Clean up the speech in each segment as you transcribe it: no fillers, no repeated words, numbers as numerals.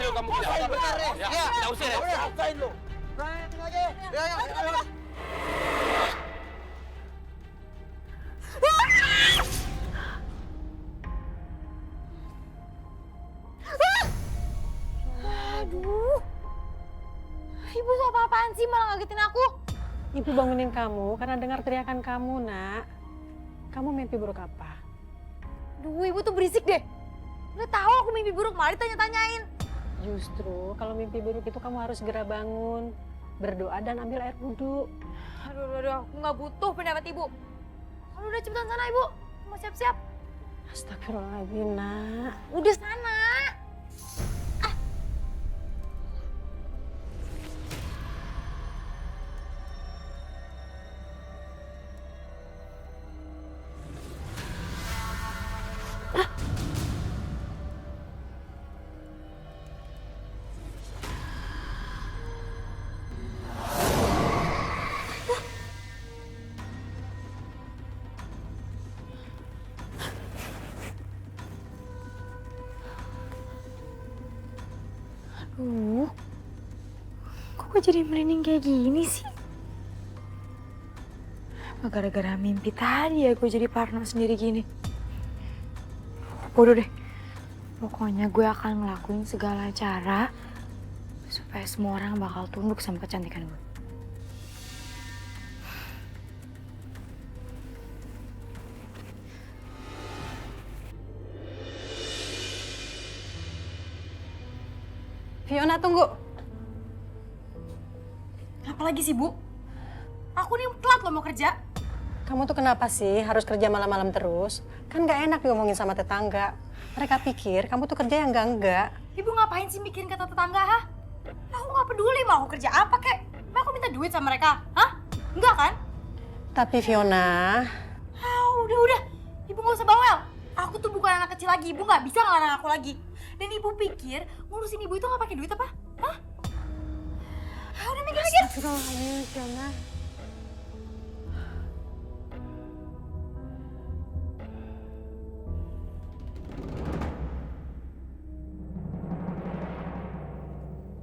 Cari kamu kita. Ya, kita usir ya. Rasain lu. Rasain aja. Ya. Aduh. Ibu tuh apa-apaan sih malah ngagetin aku? Ibu bangunin kamu karena dengar teriakan kamu, Nak. Kamu mimpi buruk apa? Duh, ibu tuh berisik deh. Udah tahu aku mimpi buruk, malah ditanya-tanyain. Justru kalau mimpi buruk itu kamu harus segera bangun, berdoa dan ambil air wudhu. Aduh, aku nggak butuh pendapat ibu. Kalau udah cepetan sana ibu, mau siap-siap. Astagfirullahaladzim, Nak. Udah sana. Kok gue jadi merinding kayak gini sih? Gara-gara mimpi tadi ya gue jadi parno sendiri gini. Bodoh deh. Pokoknya gue akan ngelakuin segala cara supaya semua orang bakal tunduk sama kecantikan gue. Fiona, tunggu. Apalagi sih bu? Aku nih telat loh mau kerja. Kamu tuh kenapa sih harus kerja malam-malam terus? Kan gak enak diomongin sama tetangga. Mereka pikir kamu tuh kerja yang enggak. Ibu ngapain sih mikirin kata tetangga, ha? Aku nggak peduli mau aku kerja apa kek. Emang aku minta duit sama mereka, hah? Enggak kan? Tapi Fiona, Udah. Ibu nggak usah bawel. Aku tuh bukan anak kecil lagi. Ibu nggak bisa ngelarang aku lagi. Dan ibu pikir ngurusin ibu itu nggak pakai duit apa? Hah? Udah mikir. Astagfirullahaladzim, Fiona.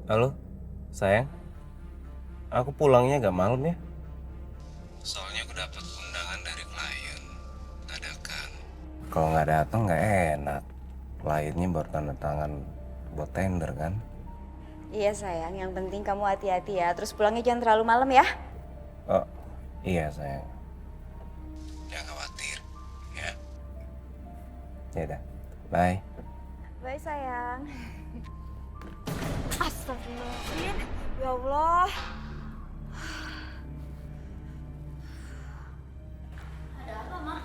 Halo, sayang. Aku pulangnya agak malam ya. Soalnya aku dapat undangan dari klien. Dadakan. Kalau nggak datang nggak enak. Kliennya baru tanda tangan buat tender kan. Iya sayang, yang penting kamu hati-hati ya. Terus pulangnya jangan terlalu malam ya. Oh, iya sayang. Jangan khawatir, ya. Ya udah, bye. Bye sayang. Astagfirullahaladzim. Ya Allah. Ada apa, Ma?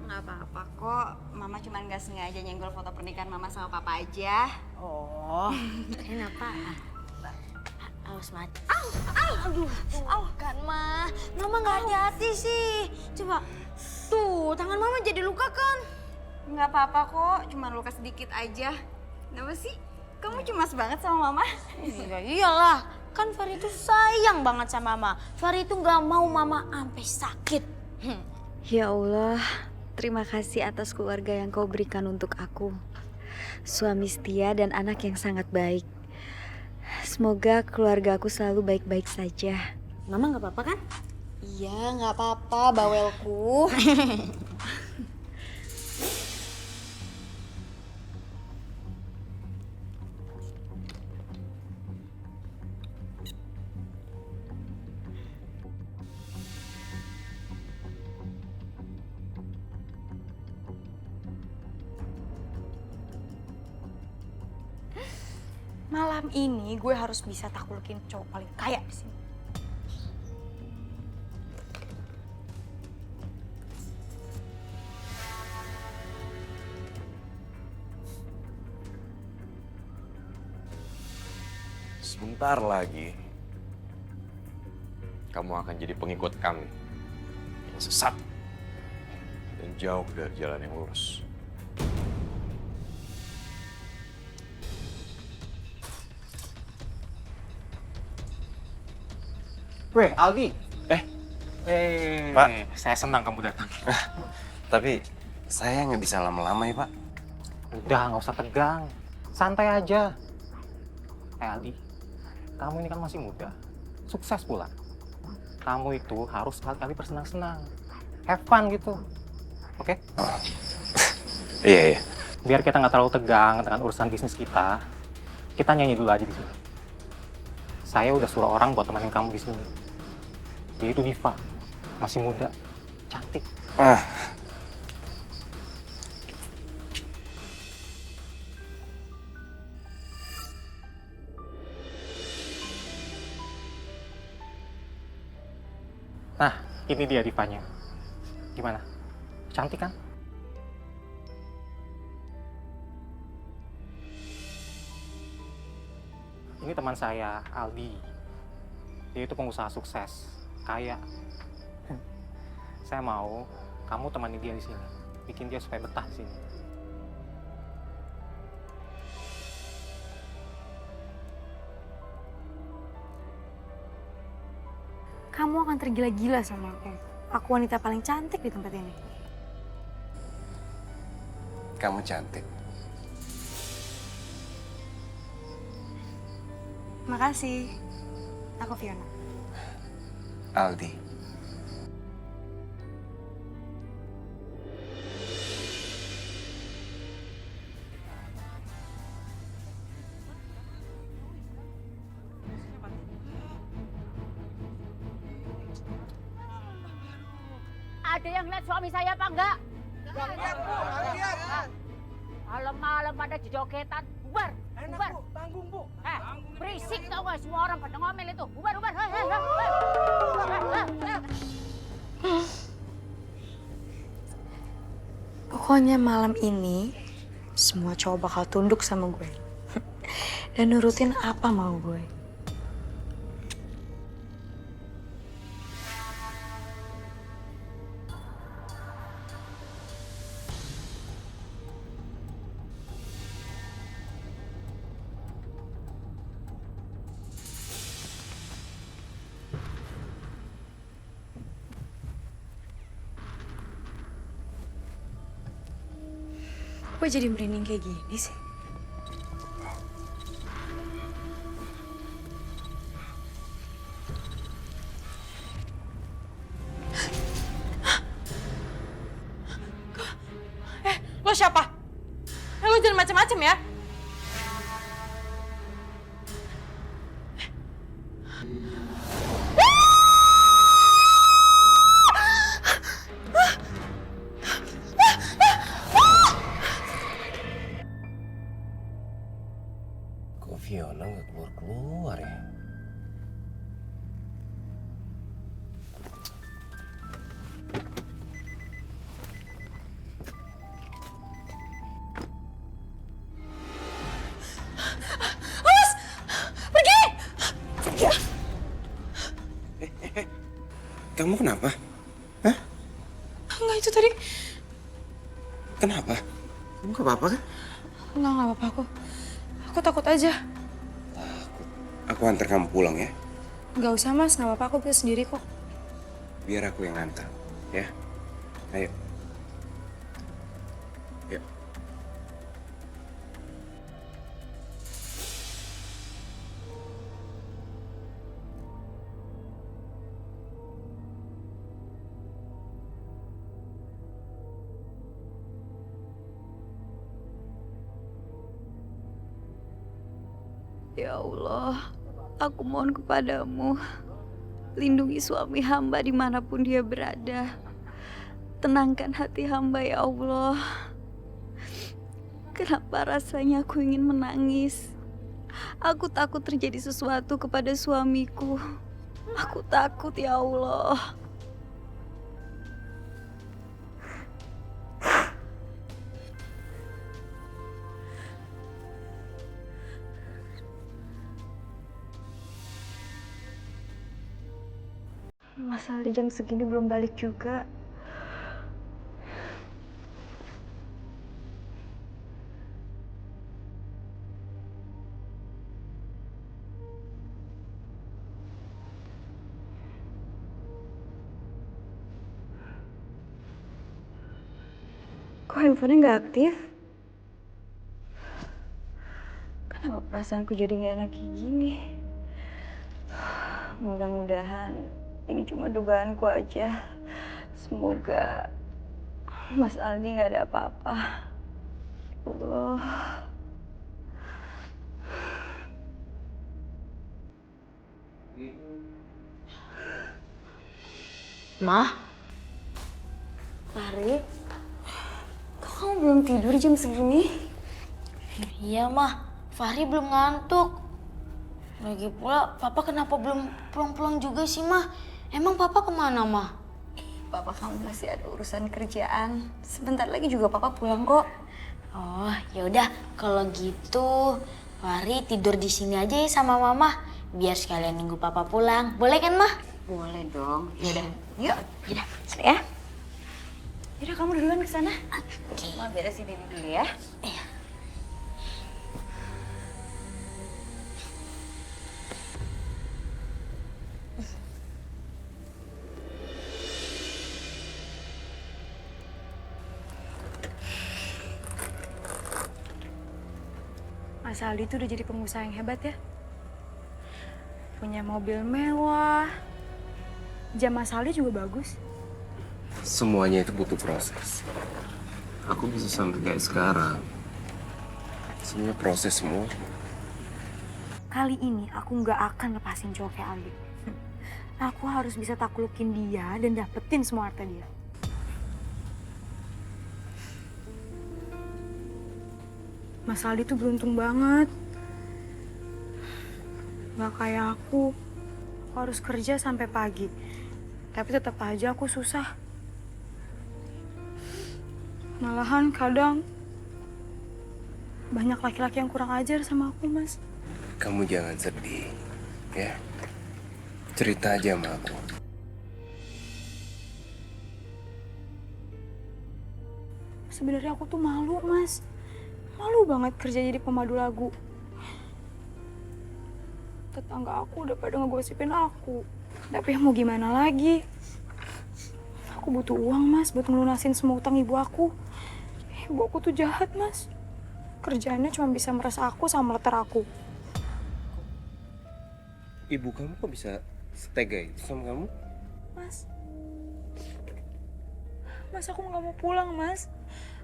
Nggak apa-apa kok. Mama cuma nggak sengaja nyenggol foto pernikahan Mama sama Papa aja. Oh. Kenapa? Awas mati. Aduh, kan Ma. Mama nggak hati-hati sih. Coba. Tuh, tangan Mama jadi luka kan? Nggak apa-apa kok, cuma luka sedikit aja. Kenapa sih? Kamu cemas banget sama Mama? Iya iyalah. Kan Fari itu sayang banget sama Mama. Fari itu nggak mau Mama sampai sakit. Ya Allah, terima kasih atas keluarga yang kau berikan untuk aku. Suami setia dan anak yang sangat baik. Semoga keluarga aku selalu baik-baik saja. Mama nggak apa-apa kan? Iya, nggak apa-apa, bawelku. Malam ini gue harus bisa taklukin cowok paling kaya di sini. Sebentar lagi, kamu akan jadi pengikut kami yang sesat dan jauh dari jalan yang lurus. Weh, Aldi. Pak. Saya senang kamu datang. Tapi saya nggak bisa lama-lama ya Pak. Udah, nggak usah tegang. Santai aja. Aldi, kamu ini kan masih muda. Sukses pula. Kamu itu harus sekali-kali bersenang-senang. Have fun gitu. Oke? Iya, iya. Biar kita nggak terlalu tegang dengan urusan bisnis kita, kita nyanyi dulu aja di sini. Saya udah suruh orang buat temenin kamu di sini. Dia itu Diva, masih muda, cantik. Ah, Nah, ini dia Divanya. Gimana? Cantik kan? Ini teman saya, Aldi. Dia itu pengusaha sukses, kaya. Saya mau kamu temani dia di sini, bikin dia supaya betah di sini. Kamu akan tergila-gila sama aku. Aku wanita paling cantik di tempat ini. kamu cantik. Makasih. Aku Fiona. Aldi. Ada yang lihat suami saya apa enggak? Malam-malam pada jogetan, bubar, bubar. Tanggung, Bu. Berisik tau gak semua orang pada ngomel itu. Bubar, bubar. Pokoknya malam ini semua cowok bakal tunduk sama gue. Dan nurutin apa mau gue. Kok jadi merinding kayak gini sih? Lo siapa? Lo jangan macem-macem ya. Kok Fiona nggak keluar-keluar ya? Kamu kenapa? Hah? Enggak, itu tadi. Kenapa? Kamu gak apa-apa kan? Enggak apa-apa aku. Aku takut aja. Aku antar kamu pulang ya. Gak usah mas, gak apa-apa aku bisa sendiri kok. Biar aku yang antar, ya. Ayo. Yuk. Ya Allah, aku mohon kepadamu, lindungi suami hamba dimanapun dia berada. Tenangkan hati hamba ya Allah. Kenapa rasanya aku ingin menangis? Aku takut terjadi sesuatu kepada suamiku. Aku takut ya Allah. Masa jam segini belum balik juga. Kok handphonenya nggak aktif? perasaanku jadi gak enak kayak gini? Mudah-mudahan ini cuma dugaanku aja. Semoga Mas Aldi gak ada apa-apa. Allah. Mah? Fahri, kok kamu belum tidur jam segini? Iya, Mah. Fahri belum ngantuk. Lagi pula, Papa kenapa belum pulang-pulang juga sih, Mah? Emang Papa kemana, Mah? Papa kamu masih ada urusan kerjaan. Sebentar lagi juga Papa pulang kok. Oh, yaudah. Kalau gitu, Fahri tidur di sini aja ya sama Mama. Biar sekalian nunggu Papa pulang. Boleh kan, Mah? Boleh dong. Yaudah, yuk. Yaudah, sini ya. Yaudah, kamu duluan ke sana. Oke. Mama beresin ini dulu ya. Iya. Mas Aldi tuh udah jadi pengusaha yang hebat ya. Punya mobil mewah. Jam Mas Aldi juga bagus. Semuanya itu butuh proses. Aku bisa sampai kayak sekarang. Semuanya proses semua. Kali ini aku nggak akan lepasin cowok kayak Aldi. Aku harus bisa taklukin dia dan dapetin semua harta dia. Mas Aldi tuh beruntung banget. Gak kayak aku harus kerja sampai pagi. Tapi tetap aja aku susah. Malahan kadang banyak laki-laki yang kurang ajar sama aku, Mas. Kamu jangan sedih, ya. Cerita aja sama aku. Sebenarnya aku tuh malu, Mas. Malu banget kerja jadi pemandu lagu. Tetangga aku udah pada ngegosipin aku. Tapi mau gimana lagi? Aku butuh uang, Mas, buat ngelunasin semua utang ibu aku. Ibu aku tuh jahat, Mas. Kerjaannya cuma bisa meres aku sama meleter aku. Ibu kamu kok bisa setega itu sama kamu? Mas, aku nggak mau pulang, Mas.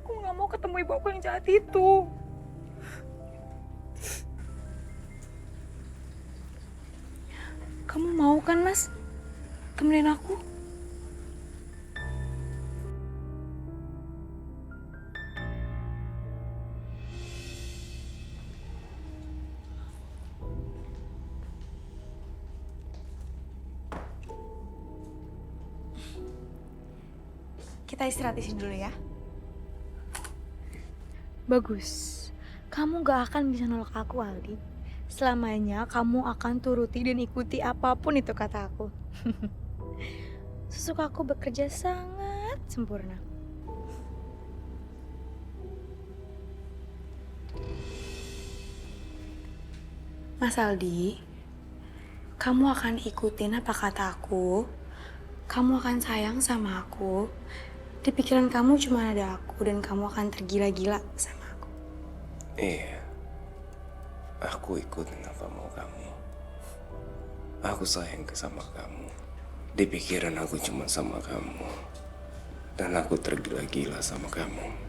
Aku nggak mau ketemu ibu aku yang jahat itu. Kamu mau kan, Mas? Temenin aku? Kita istirahat di sini dulu ya. Bagus. Kamu gak akan bisa nolak aku, Aldi. Selamanya kamu akan turuti dan ikuti apapun itu kata aku. Sesuka aku bekerja sangat sempurna. Mas Aldi, kamu akan ikutin apa kata aku. Kamu akan sayang sama aku. Di pikiran kamu cuma ada aku dan kamu akan tergila-gila sama aku. Iya. Aku ikutin apa mau kamu. Aku sayang sama kamu. Di pikiran aku cuma sama kamu. Dan aku tergila-gila sama kamu.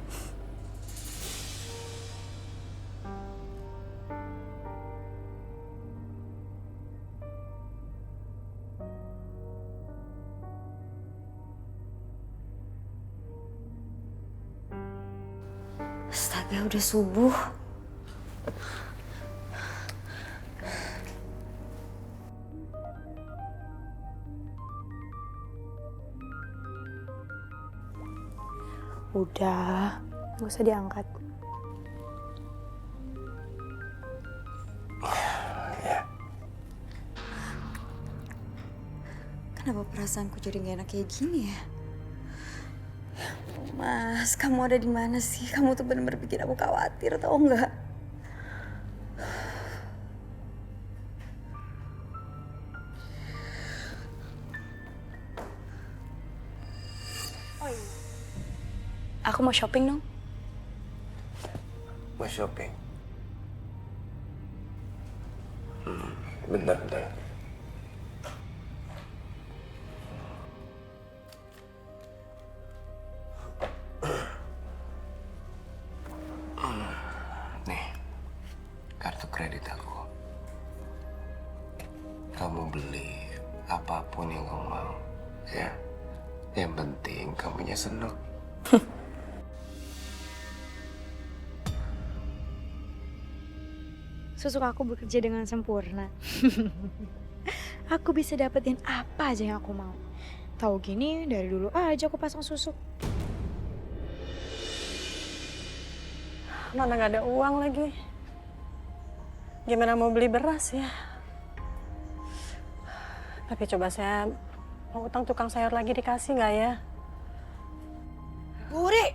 Astaga, udah subuh. Udah, gak usah diangkat. Kenapa perasaanku jadi gak enak kayak gini ya? Mas, kamu ada di mana sih? Kamu tuh bener-bener bikin aku khawatir, tau nggak? Oh iya. Aku mau shopping dong. Mau shopping? Bentar, bentar. Nih, kartu kredit aku. Kamu beli apapun yang kamu mau, ya. Yang penting kamunya seneng. Susuk aku bekerja dengan sempurna. Aku bisa dapetin apa aja yang aku mau. Tahu gini, dari dulu aja aku pasang susuk. Mana nggak ada uang lagi. Gimana mau beli beras ya? Tapi coba saya mau utang tukang sayur lagi dikasih nggak ya? Buri!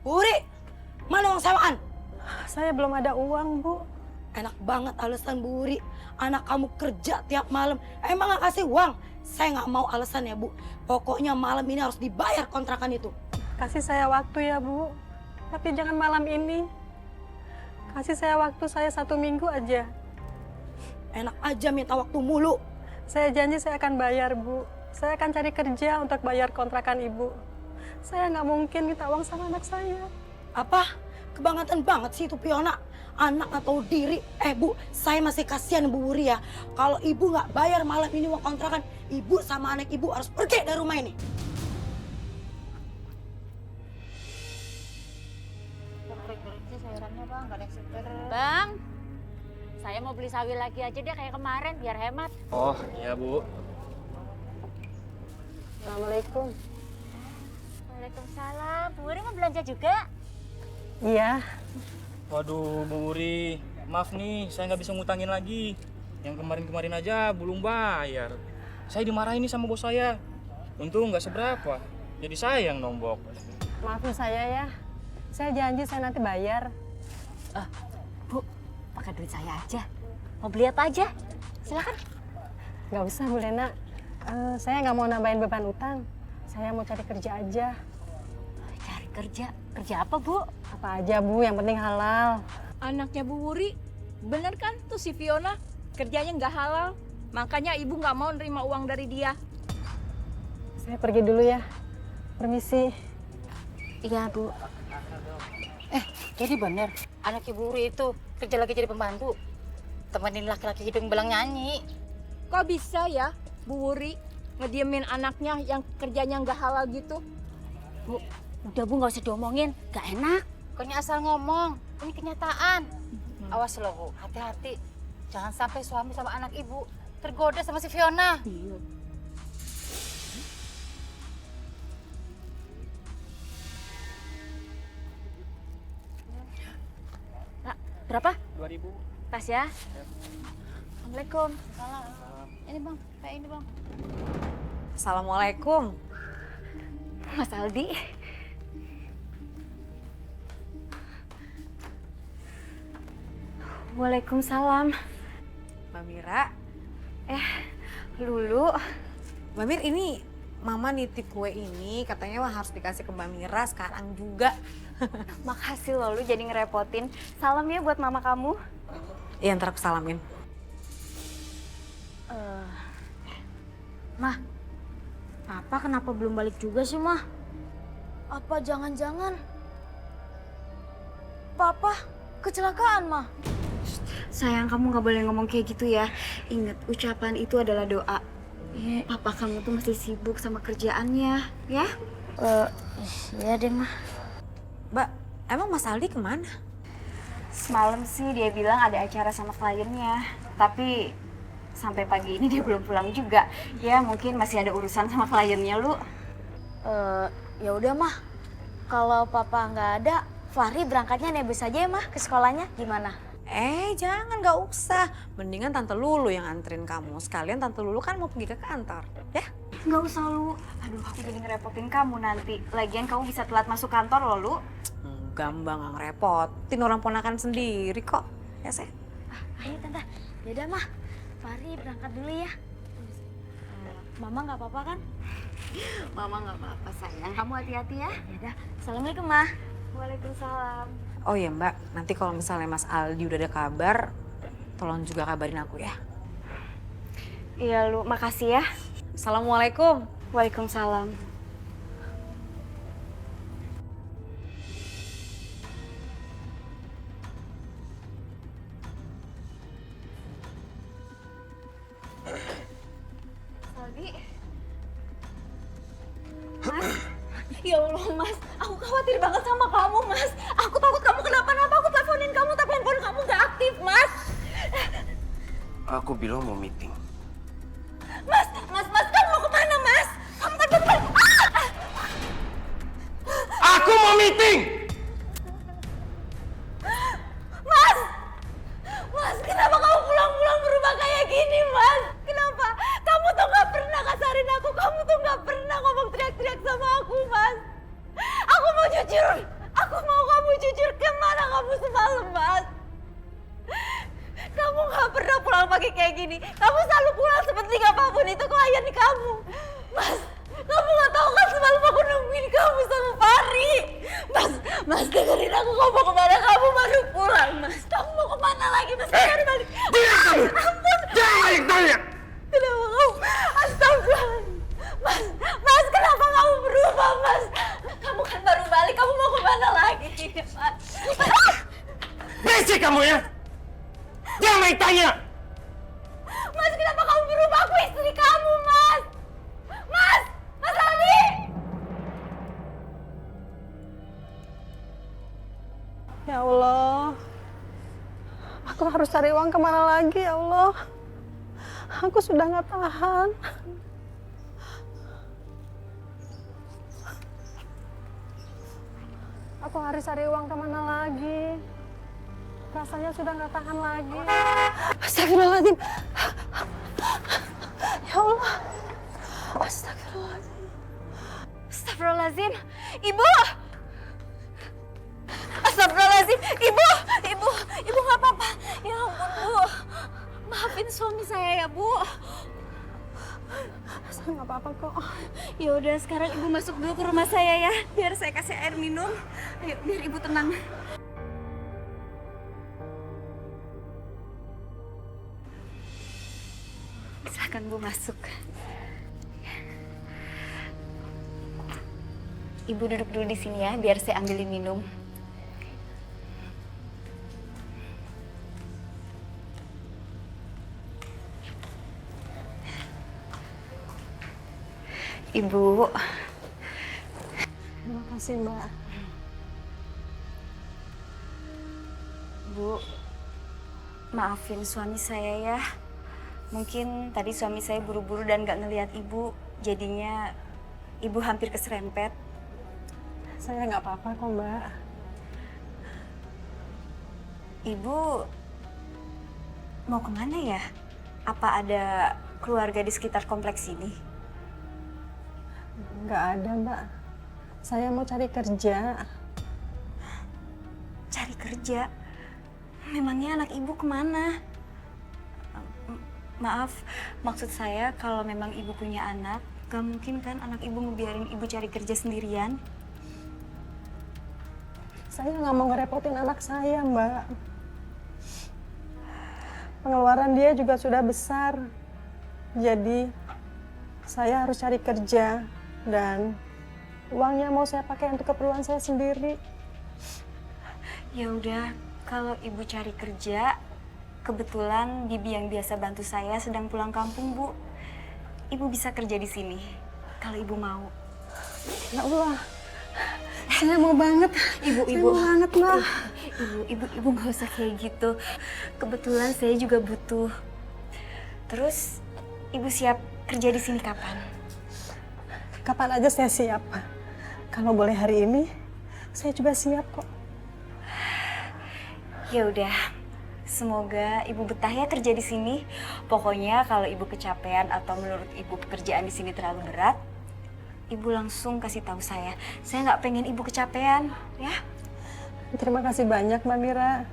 Buri! Mana uang sewaan? Saya belum ada uang, Bu. Enak banget alasan Buri. Anak kamu kerja tiap malam. Emang gak kasih uang? Saya gak mau alasan ya, Bu. Pokoknya malam ini harus dibayar kontrakan itu. Kasih saya waktu ya, Bu. Tapi jangan malam ini. Kasih saya waktu saya 1 minggu aja. Enak aja minta waktu mulu. Saya janji saya akan bayar, Bu. Saya akan cari kerja untuk bayar kontrakan Ibu. Saya nggak mungkin minta uang sama anak saya. Apa? Kebangetan banget sih itu Fiona. Anak atau diri. Bu, saya masih kasihan Bu Wuri ya. Kalau Ibu nggak bayar malam ini uang kontrakan, Ibu sama anak Ibu harus pergi dari rumah ini. Bang, saya mau beli sawi lagi aja deh kayak kemarin biar hemat. Oh, iya Bu. Assalamualaikum. Waalaikumsalam. Bu Wuri mau belanja juga? Iya. Waduh, Bu Wuri, maaf nih, saya nggak bisa ngutangin lagi. Yang kemarin-kemarin aja belum bayar. Saya dimarahin nih sama bos saya. Untung nggak seberapa, jadi sayang nombok. Maafin saya ya. Saya janji saya nanti bayar. Bu, pakai duit saya aja. Mau beli apa aja? Silakan. Nggak usah, Bu Lena. Saya nggak mau nambahin beban utang. Saya mau cari kerja aja. Cari kerja? Kerja apa, Bu? Apa aja, Bu, yang penting halal. Anaknya Bu Wuri, bener kan tuh si Fiona kerjanya nggak halal. Makanya ibu nggak mau nerima uang dari dia. Saya pergi dulu ya. Permisi. Iya, Bu. Jadi bener, anak Ibu Wuri itu kerja lagi jadi pembantu. Temenin laki-laki hidung belang nyanyi. Kok bisa ya Bu Wuri ngediemin anaknya yang kerjanya nggak halal gitu? Bu, udah Bu nggak usah diomongin, gak enak. Pokoknya asal ngomong, ini kenyataan. Awas loh Bu, hati-hati. Jangan sampai suami sama anak Ibu tergoda sama si Fiona. Nah, berapa? 2.000. Pas ya. Assalamualaikum. Salam. Ini Bang, kayak ini Bang. Assalamualaikum. Mas Aldi. Waalaikumsalam. Mbak Mira. Lulu. Mbak Mir, ini Mama nitip kue ini, katanya mah harus dikasih ke Mbak Mira sekarang juga. Makasih loh lu jadi ngerepotin. Salam ya buat mama kamu. Iya, ntar aku salamin. Mah, Papa kenapa belum balik juga sih, Mah? Apa jangan-jangan Papa kecelakaan, Mah? Sayang, kamu gak boleh ngomong kayak gitu ya. Ingat, ucapan itu adalah doa. Papa kamu tuh masih sibuk sama kerjaannya, ya? Iya deh, Mah. Mbak, emang Mas Aldi kemana? Semalam sih dia bilang ada acara sama kliennya. Tapi sampai pagi ini dia belum pulang juga. Ya mungkin masih ada urusan sama kliennya, Lu. Ya udah, Mah. Kalau Papa nggak ada, Fahri berangkatnya nebus aja ya, Mah, ke sekolahnya. Gimana? Jangan, gak usah. Mendingan Tante Lulu yang anterin kamu. Sekalian Tante Lulu kan mau pergi ke kantor, ya? Nggak usah, Lu. Aduh, aku jadi ngerepotin kamu nanti. Lagian kamu bisa telat masuk kantor loh, Lu. Gampang, gak ngerepotin orang ponakan sendiri kok. Ya, Seh? Ayo, Tante. Yaudah, Mah. Fahri berangkat dulu ya. Mama nggak apa-apa kan? Mama nggak apa-apa, sayang. Kamu hati-hati ya. Yaudah. Assalamualaikum, Mah. Waalaikumsalam. Oh iya Mbak, nanti kalau misalnya Mas Aldi udah ada kabar, tolong juga kabarin aku ya. Iya Lu, makasih ya. Assalamualaikum. Waalaikumsalam. Saldi. Mas. Ya Allah Mas, aku khawatir banget sama kamu Mas. Aku takut kamu kenapa-napa, aku teleponin kamu tapi handphone kamu gak aktif Mas. Aku bilang mau meeting. Mas, kamu mau kemana Mas? Kamu kan baru Aku mau meeting! Mas, kenapa kamu pulang-pulang berubah kayak gini, Mas? Kenapa? Kamu tuh gak pernah kasarin aku, kamu tuh gak pernah ngomong teriak-teriak sama aku, Mas. Aku mau jujur, aku mau kamu jujur kemana kamu semalam, Mas. Kamu gak pernah pulang pagi kayak gini, kamu selalu pulang sepenting apapun itu klien kamu. Mas, kamu gak tahu kan semalam aku nungguin kamu sama Fahri. Mas dengerin aku mau kemana, kamu baru pulang, Mas. Kamu mau kemana lagi, Mas? Baru balik. Ampun. Jangan balik tanya! Kenapa kamu? Astaga. Mas, kenapa kamu berubah, Mas? Kamu kan baru balik, kamu mau kemana lagi, Mas? Berisik kamu ya! Jangan balik tanya! Mas, kenapa kamu berubah? Aku istri kamu, Mas. Mas Aldi! Ya Allah, aku harus cari uang kemana lagi ya Allah. Aku sudah nggak tahan. Aku harus cari uang kemana lagi. Rasanya sudah nggak tahan lagi. Astagfirullahaladzim. Ya Allah. Astagfirullahaladzim. Astagfirullahaladzim. Ibu! Astagfirullahaladzim. Ibu nggak apa-apa. Ya ampun, Bu. Maafin suami saya ya, Bu. Saya nggak apa-apa kok. Ya udah, sekarang Ibu masuk dulu ke rumah saya ya. Biar saya kasih air minum. Ayo, biar Ibu tenang. Silahkan Bu masuk. Ibu duduk dulu di sini ya, biar saya ambilin minum. Ibu. Terima kasih, Mbak. Bu, maafin suami saya ya. Mungkin tadi suami saya buru-buru dan gak ngelihat Ibu, jadinya Ibu hampir keserempet. Saya nggak apa-apa kok, Mbak. Ibu mau kemana ya? Apa ada keluarga di sekitar kompleks ini? Nggak ada, Mbak. Saya mau cari kerja. Cari kerja? Memangnya anak Ibu kemana? Maaf, maksud saya kalau memang Ibu punya anak, gak mungkin kan anak Ibu ngebiarin Ibu cari kerja sendirian? Saya nggak mau ngerepotin anak saya, Mbak. Pengeluaran dia juga sudah besar. Jadi, saya harus cari kerja. Dan uangnya mau saya pakai untuk keperluan saya sendiri. Ya udah, kalau Ibu cari kerja, kebetulan Bibi yang biasa bantu saya sedang pulang kampung, Bu. Ibu bisa kerja di sini, kalau Ibu mau. Ya Allah, saya mau banget. Ibu, mau banget, Mbak. Ibu nggak usah kayak gitu. Kebetulan saya juga butuh. Terus, Ibu siap kerja di sini kapan? Kapan aja saya siap. Kalau boleh hari ini, saya juga siap kok. Ya udah, semoga Ibu betah ya kerja di sini. Pokoknya kalau Ibu kecapean atau menurut Ibu pekerjaan di sini terlalu berat, Ibu langsung kasih tahu saya. Saya nggak pengen Ibu kecapean, ya. Terima kasih banyak, Mbak Mira.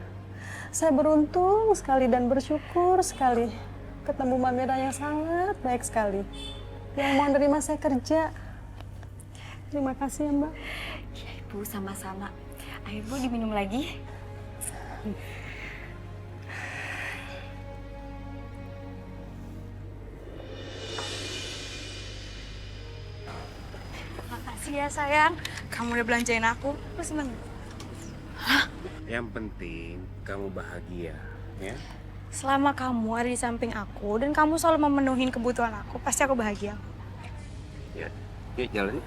Saya beruntung sekali dan bersyukur sekali ketemu Mbak Mira yang sangat baik sekali. Yang mau nerima saya kerja. Terima kasih ya, Mbak. Ya, Ibu sama-sama. Ayo, Bu, diminum lagi. Makasih ya sayang, kamu udah belanjain aku seneng. Yang penting kamu bahagia, ya. Selama kamu ada di samping aku dan kamu selalu memenuhi kebutuhan aku, pasti aku bahagia. Ya, yuk jalan.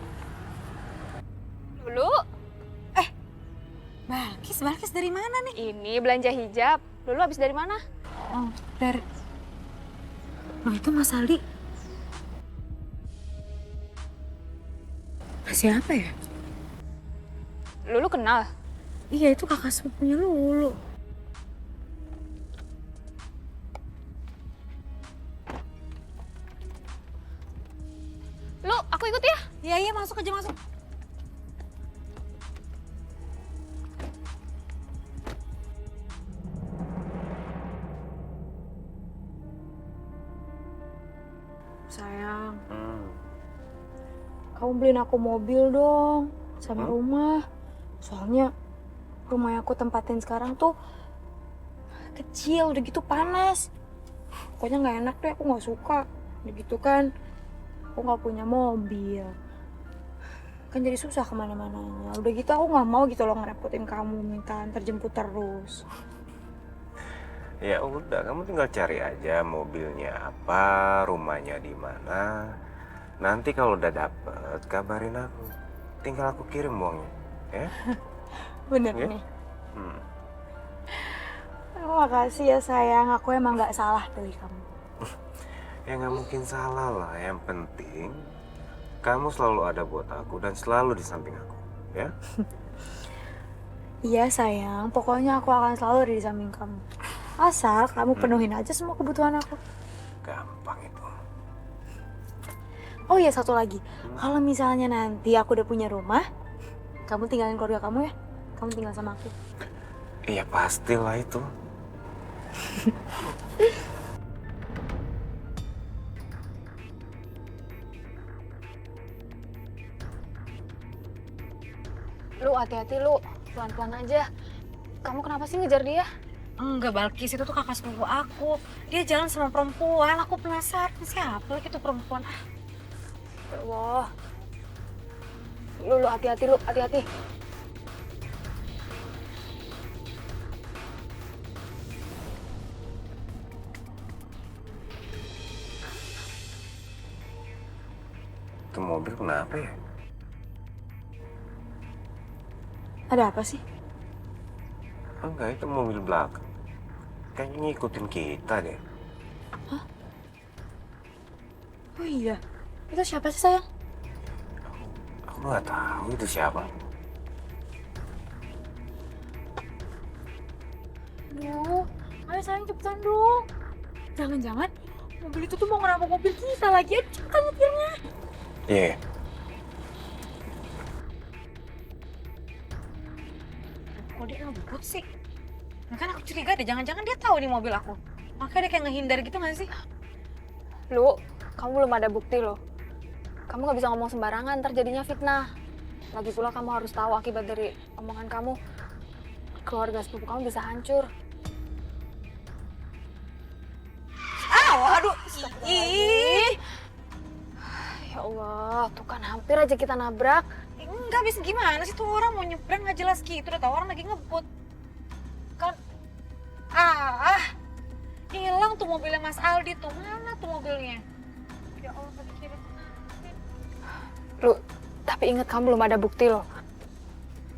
Lulu, Balkis dari mana nih? ini belanja hijab. Lulu habis dari mana? Oh, dari... Oh, itu Mas Aldi. Siapa ya? Lulu kenal? Iya, itu kakak sepupunya Lulu. Lu, aku ikut ya? Iya, masuk aja, masuk. Sayang, kamu beliin aku mobil dong, sama rumah. Soalnya rumah yang aku tempatin sekarang tuh kecil, udah gitu panas. Pokoknya nggak enak deh, aku nggak suka. Udah gitu kan, aku nggak punya mobil. Kan jadi susah kemana-mananya. Udah gitu aku nggak mau gitu loh ngerepotin kamu, minta antar jemput terus. Ya udah, kamu tinggal cari aja mobilnya apa, rumahnya di mana. Nanti kalau udah dapet, kabarin aku. Tinggal aku kirim uangnya, ya? Bener Ya? nih. Makasih ya sayang, aku emang nggak salah pilih kamu. Ya nggak mungkin salah lah. Yang penting kamu selalu ada buat aku dan selalu di samping aku, ya? Iya sayang, pokoknya aku akan selalu ada di samping kamu. Asal kamu penuhin aja semua kebutuhan aku. Gampang itu. Oh iya, satu lagi. Kalau misalnya nanti aku udah punya rumah, kamu tinggalin keluarga kamu ya. Kamu tinggal sama aku. Iya pastilah itu. Lu hati-hati lu, pelan-pelan aja. Kamu kenapa sih ngejar dia? Enggak, Balkis, itu tuh kakak sepupu aku. Dia jalan sama perempuan, aku penasaran siapa lagi tuh perempuan. Ya Allah. Lu hati-hati lu, hati-hati. Itu mobil kenapa ya? Ada apa sih? Enggak, itu mobil belakang. Kayaknya ngikutin kita deh. Oh iya, itu siapa sih sayang? Aku nggak tahu itu siapa. Aduh, ayo sayang cepetan dong. Jangan-jangan mobil itu tuh mau ngerabak mobil kita lagi. Ayo cepetan nyetirnya. Iya. Kok dia ngebut sih? Nah, kan aku curiga deh, jangan-jangan dia tahu nih mobil aku. Makanya dia kayak ngehindar gitu gak sih? Lu, kamu belum ada bukti loh. Kamu gak bisa ngomong sembarangan, ntar jadinya fitnah. Lagi pula kamu harus tahu akibat dari omongan kamu. Keluarga sepupu kamu bisa hancur. Aduh, ih. Ya Allah, tuh kan hampir aja kita nabrak. Enggak, bisa gimana sih tuh orang mau nyebrang nggak jelas gitu. Udah tau orang lagi ngebut. Kan, hilang tuh mobilnya Mas Aldi tuh. Mana tuh mobilnya? Ya Allah, tadi kiri. Lu, tapi ingat kamu belum ada bukti loh.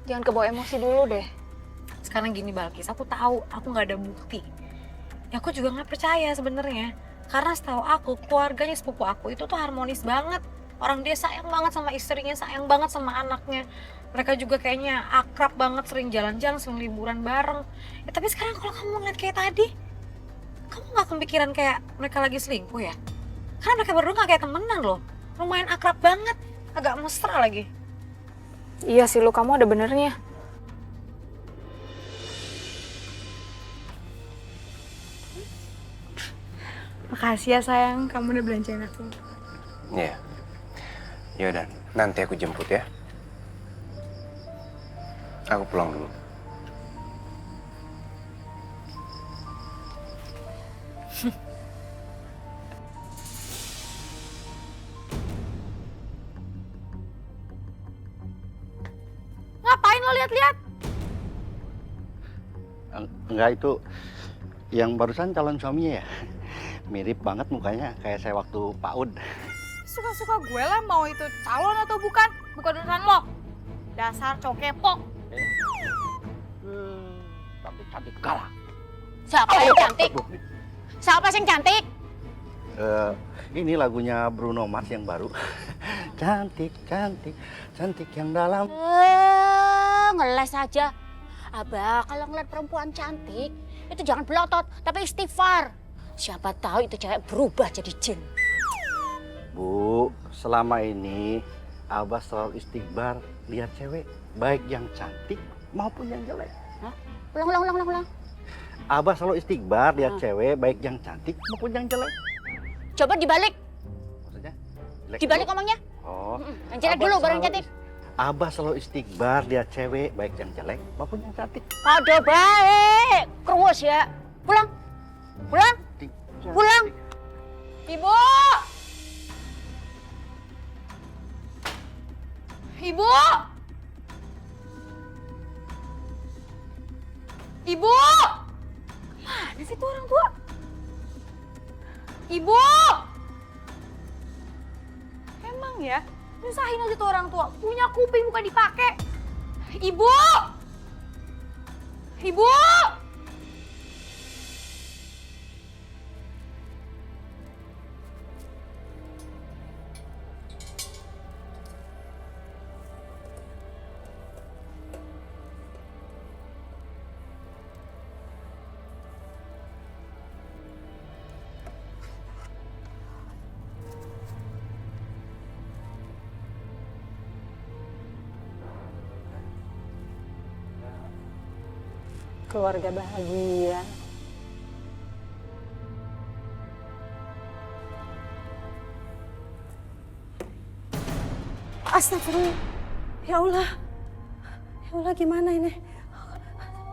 Jangan kebawa emosi dulu deh. Sekarang gini Balkis, aku tahu aku nggak ada bukti. Ya aku juga nggak percaya sebenarnya. Karena setahu aku, keluarganya sepupu aku itu tuh harmonis banget. Orang dia sayang banget sama istrinya, sayang banget sama anaknya. Mereka juga kayaknya akrab banget, sering jalan-jalan, sering liburan bareng. Ya tapi sekarang kalau kamu ngeliat kayak tadi, kamu nggak kepikiran kayak mereka lagi selingkuh ya? Karena mereka berdua nggak kayak temenan loh. Lumayan akrab banget, agak mesra lagi. Iya sih lu, kamu ada benernya. Makasih ya sayang, kamu udah belanjain aku. Iya. Yaudah, nanti aku jemput ya. Aku pulang dulu. lihat. Enggak, itu yang barusan calon suaminya ya. Mirip banget mukanya kayak saya waktu PAUD. Suka-suka gue lah mau itu calon atau bukan urusan lo. Dasar cowok kepo. Tapi cantik kalah. Siapa yang cantik? Siapa yang cantik? Ini lagunya Bruno Mars yang baru. Cantik, cantik, cantik yang dalam. Ngeles aja. Abah, kalau ngeliat perempuan cantik, itu jangan belotot, tapi istighfar. Siapa tahu itu cewek berubah jadi jin. Bu, selama ini Abah selalu istighbar lihat cewek, baik yang cantik maupun yang jelek. Hah? Ulang. Abah selalu istighbar lihat cewek, baik yang cantik maupun yang jelek. Coba dibalik. Maksudnya? Jelek Dibalik dulu? ngomongnya. Oh. Yang jelek dulu, baru yang cantik. Abah selalu istighbar lihat cewek, baik yang jelek maupun yang cantik. Pada baik. Keruas ya. Pulang. Ibu! Ibu! Ibu! Mana sih tuh orang tua? Ibu! Emang ya, nyusahin aja tuh orang tua. Punya kuping bukan dipakai. Ibu! Ibu! Keluarga bahagia. Astagfirullah. Ya Allah. Ya Allah, gimana ini?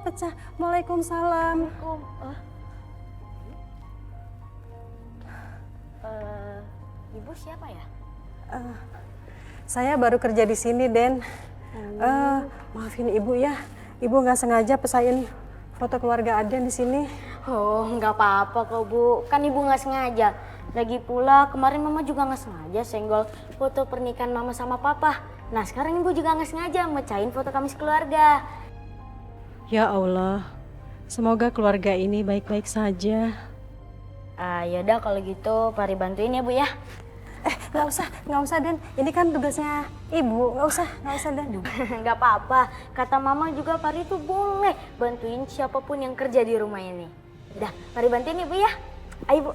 Pecah. Waalaikumsalam. Ibu siapa ya? Saya baru kerja di sini, Den. Maafin Ibu ya. Ibu nggak sengaja pesain foto keluarga Aden di sini. Oh, nggak apa-apa kok, Bu. Kan Ibu nggak sengaja. Lagi pula kemarin Mama juga nggak sengaja senggol foto pernikahan Mama sama Papa. Nah, sekarang Ibu juga nggak sengaja mecahin foto kami sekeluarga. Ya Allah, semoga keluarga ini baik-baik saja. Yaudah kalau gitu, Pari bantuin ya, Bu ya. Nggak usah, Den. Ini kan tugasnya Ibu. Nggak usah, Den. Nggak apa-apa. Kata Mama juga Pari tuh boleh bantuin siapapun yang kerja di rumah ini. Udah, Pari bantuin ya, Bu ya. Ayo, Bu.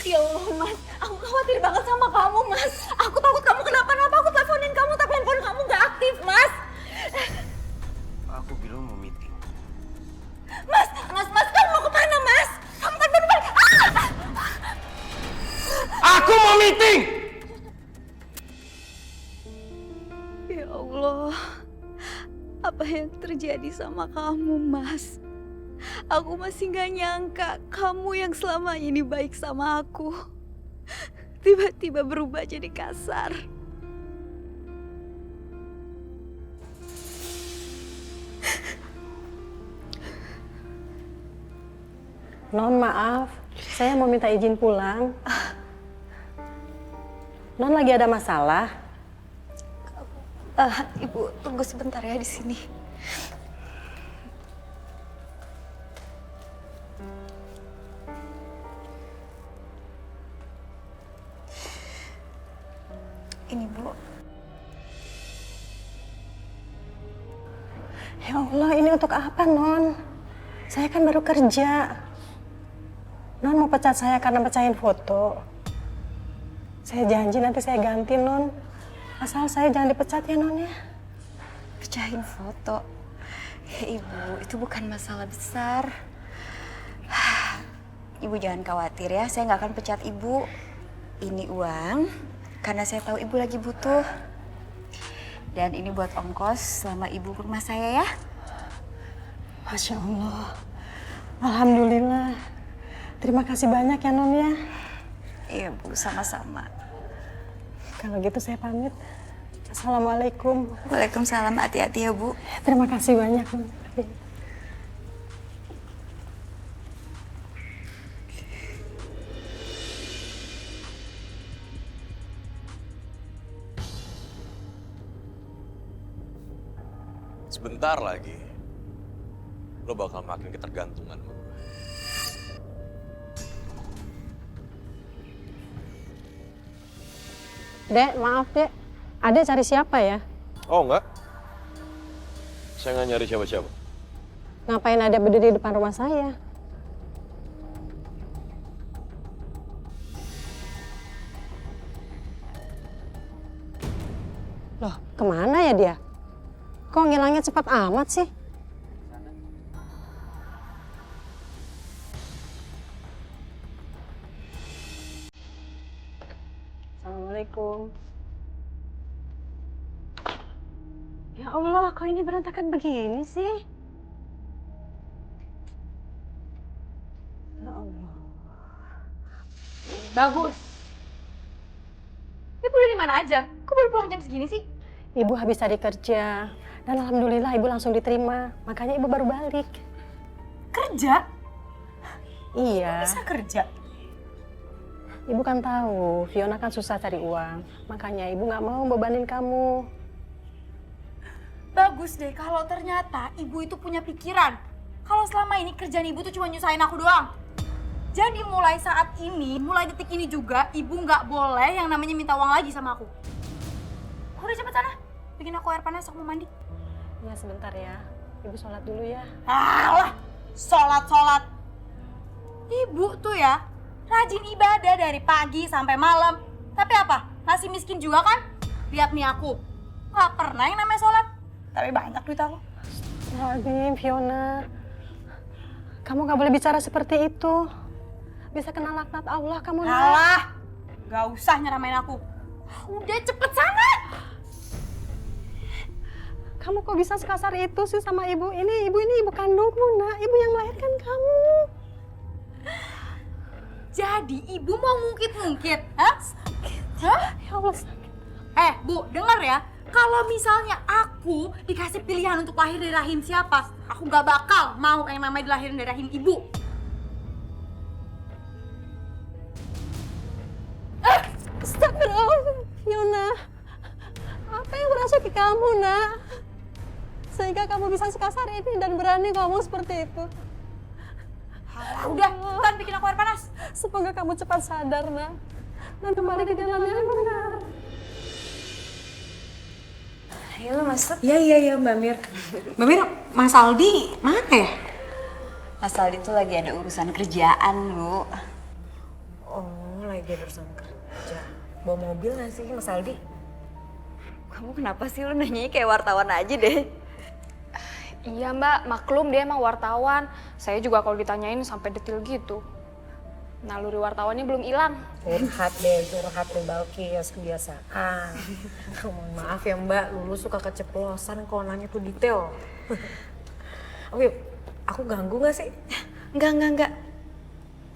Ya Allah, Mas. Aku khawatir banget sama kamu, Mas. Aku takut kamu kenapa-napa. Aku teleponin kamu, tapi handphone kamu nggak aktif, Mas. Aku bilang mau meeting. Mas, kamu mau kemana, Mas? Kamu kan baru balik. Aku mau meeting! Ya Allah, apa yang terjadi sama kamu, Mas? Aku masih gak nyangka kamu yang selama ini baik sama aku tiba-tiba berubah jadi kasar. Non, maaf. Saya mau minta izin pulang. Non lagi ada masalah? Ibu, tunggu sebentar ya di sini. Ini, Bu. Ya Allah, ini untuk apa, Non? Saya kan baru kerja. Non mau pecat saya karena pecahin foto. Saya janji nanti saya ganti, Non. Asal saya jangan dipecat ya, Non ya. Pecahin foto. Ya, Ibu, itu bukan masalah besar. Ibu jangan khawatir ya, saya nggak akan pecat Ibu. Ini uang karena saya tahu Ibu lagi butuh. Dan ini buat ongkos selama Ibu ke rumah saya ya. Masya Allah. Alhamdulillah. Terima kasih banyak ya Non ya. Iya Bu, sama-sama. Kalau gitu saya pamit. Assalamualaikum. Waalaikumsalam, hati-hati ya Bu. Terima kasih banyak Non. Sebentar lagi, lo bakal makin ketergantungan sama gue. Dek, maaf Dek. Adek cari siapa ya? Oh enggak, saya nggak nyari siapa-siapa. Ngapain Adek berdiri di depan rumah saya? Loh, kemana ya dia? Kok ngilangnya cepat amat sih? Assalamualaikum. Ya Allah, kok ini berantakan begini sih? Ya Allah. Bagus. Ibu udah di mana aja? Kok baru pulang jam segini sih? Ibu habis tadi kerja. Dan alhamdulillah ibu langsung diterima. Makanya ibu baru balik. Kerja? Iya. Bisa kerja? Ibu kan tahu, Fiona kan susah cari uang. Makanya ibu nggak mau bebanin kamu. Bagus deh kalau ternyata ibu itu punya pikiran. Kalau selama ini kerjaan ibu tuh cuma nyusahin aku doang. Jadi mulai saat ini, mulai detik ini juga, ibu nggak boleh yang namanya minta uang lagi sama aku. Udah cepet sana, bikin aku air panas, aku mau mandi. Ya sebentar ya, ibu sholat dulu ya. Alah, sholat. Ibu tuh ya, rajin ibadah dari pagi sampai malam. Tapi apa, masih miskin juga kan? Lihat nih aku, nggak pernah yang namanya sholat. Tapi banyak duit aku. Astagfirullahaladzim, Fiona. Kamu nggak boleh bicara seperti itu. Bisa kena laknat Allah kamu. Alah, nggak usah nyeramain aku. Udah cepet sana. Kamu kok bisa sekasar itu sih sama ibu ini? Ibu ini ibu kandungmu, Nak. Ibu yang melahirkan kamu. Jadi ibu mau ngungkit-ngungkit, hah? Sakit. Hah? Ya Allah, sakit. Bu, dengar ya. Kalau misalnya aku dikasih pilihan untuk lahir dari rahim siapa, aku nggak bakal mau yang namanya dilahirin dari rahim ibu. Astagfirullah, Fiona. Apa yang merasuki kamu, Nak? Sehingga kamu bisa sekasar ini dan berani ngomong seperti itu. Udah, kan bikin aku air panas. Semoga kamu cepat sadar, Nak. Dan kembali ke jalan yang benar. Ayo masuk. Iya Mbak Mir. Mbak Mir, Mas Aldi mana ya? Mas Aldi tuh lagi ada urusan kerjaan, Bu. Oh, lagi ada urusan kerja. Bawa mobil nggak sih Mas Aldi? Kamu kenapa sih lu nanyanya kayak wartawan aja deh? Iya Mbak, maklum dia emang wartawan. Saya juga kalau ditanyain sampai detail gitu. Naluri wartawannya belum hilang. Curhat deh Balkis, kebiasaan. Mohon maaf ya Mbak, Lulu suka keceplosan kalau nanya tuh detail. Oke, aku ganggu nggak sih? Enggak.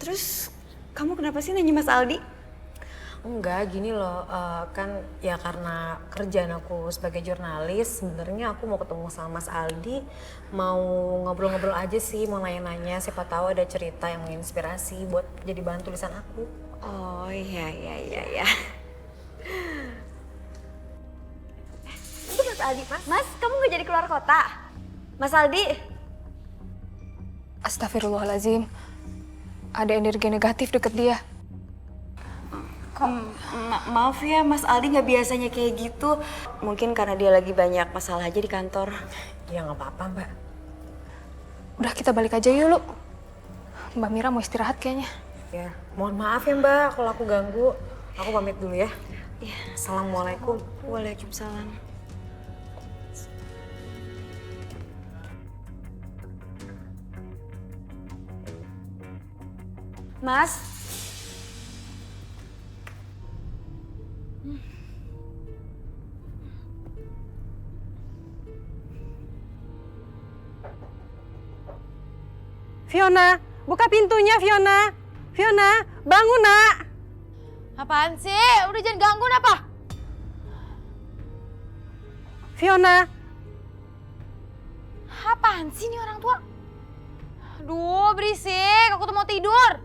Terus kamu kenapa sih nanya Mas Aldi? Enggak, gini loh, kan ya karena kerjaan aku sebagai jurnalis, sebenarnya aku mau ketemu sama Mas Aldi, mau ngobrol-ngobrol aja sih, mau nanya-nanya, siapa tahu ada cerita yang menginspirasi buat jadi bahan tulisan aku. Oh iya. Itu Mas Aldi, Mas kamu nggak jadi keluar kota? Mas Aldi? Astagfirullahaladzim, ada energi negatif deket dia. Maaf ya, Mas Aldi nggak biasanya kayak gitu. Mungkin karena dia lagi banyak masalah aja di kantor. Ya nggak apa-apa Mbak. Udah kita balik aja yuk, Lu. Mbak Mira mau istirahat kayaknya. Ya, mohon maaf ya Mbak kalau aku ganggu. Aku pamit dulu ya. Iya. Assalamualaikum. Waalaikumsalam. Mas. Fiona, buka pintunya Fiona. Fiona, bangun nak. Apaan sih? Udah jangan gangguin apa? Fiona. Apaan sih nih orang tua? Aduh, berisik. Aku tuh mau tidur.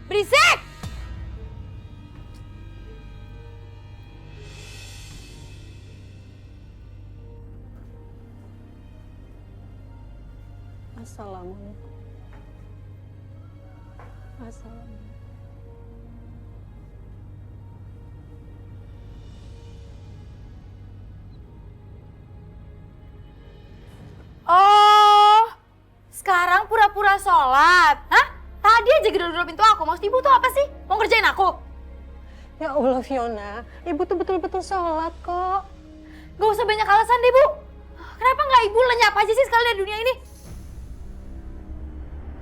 Berisik! Assalamualaikum. Assalamualaikum. Oh, sekarang pura-pura sholat. Hah? Tadi aja gedor-gedor pintu aku. Maksud ibu tuh apa sih? Mau ngerjain aku? Ya Allah Fiona, ibu tuh betul-betul sholat kok. Gak usah banyak alasan deh, Bu. Kenapa nggak ibu lenyap aja sih sekali dari dunia ini?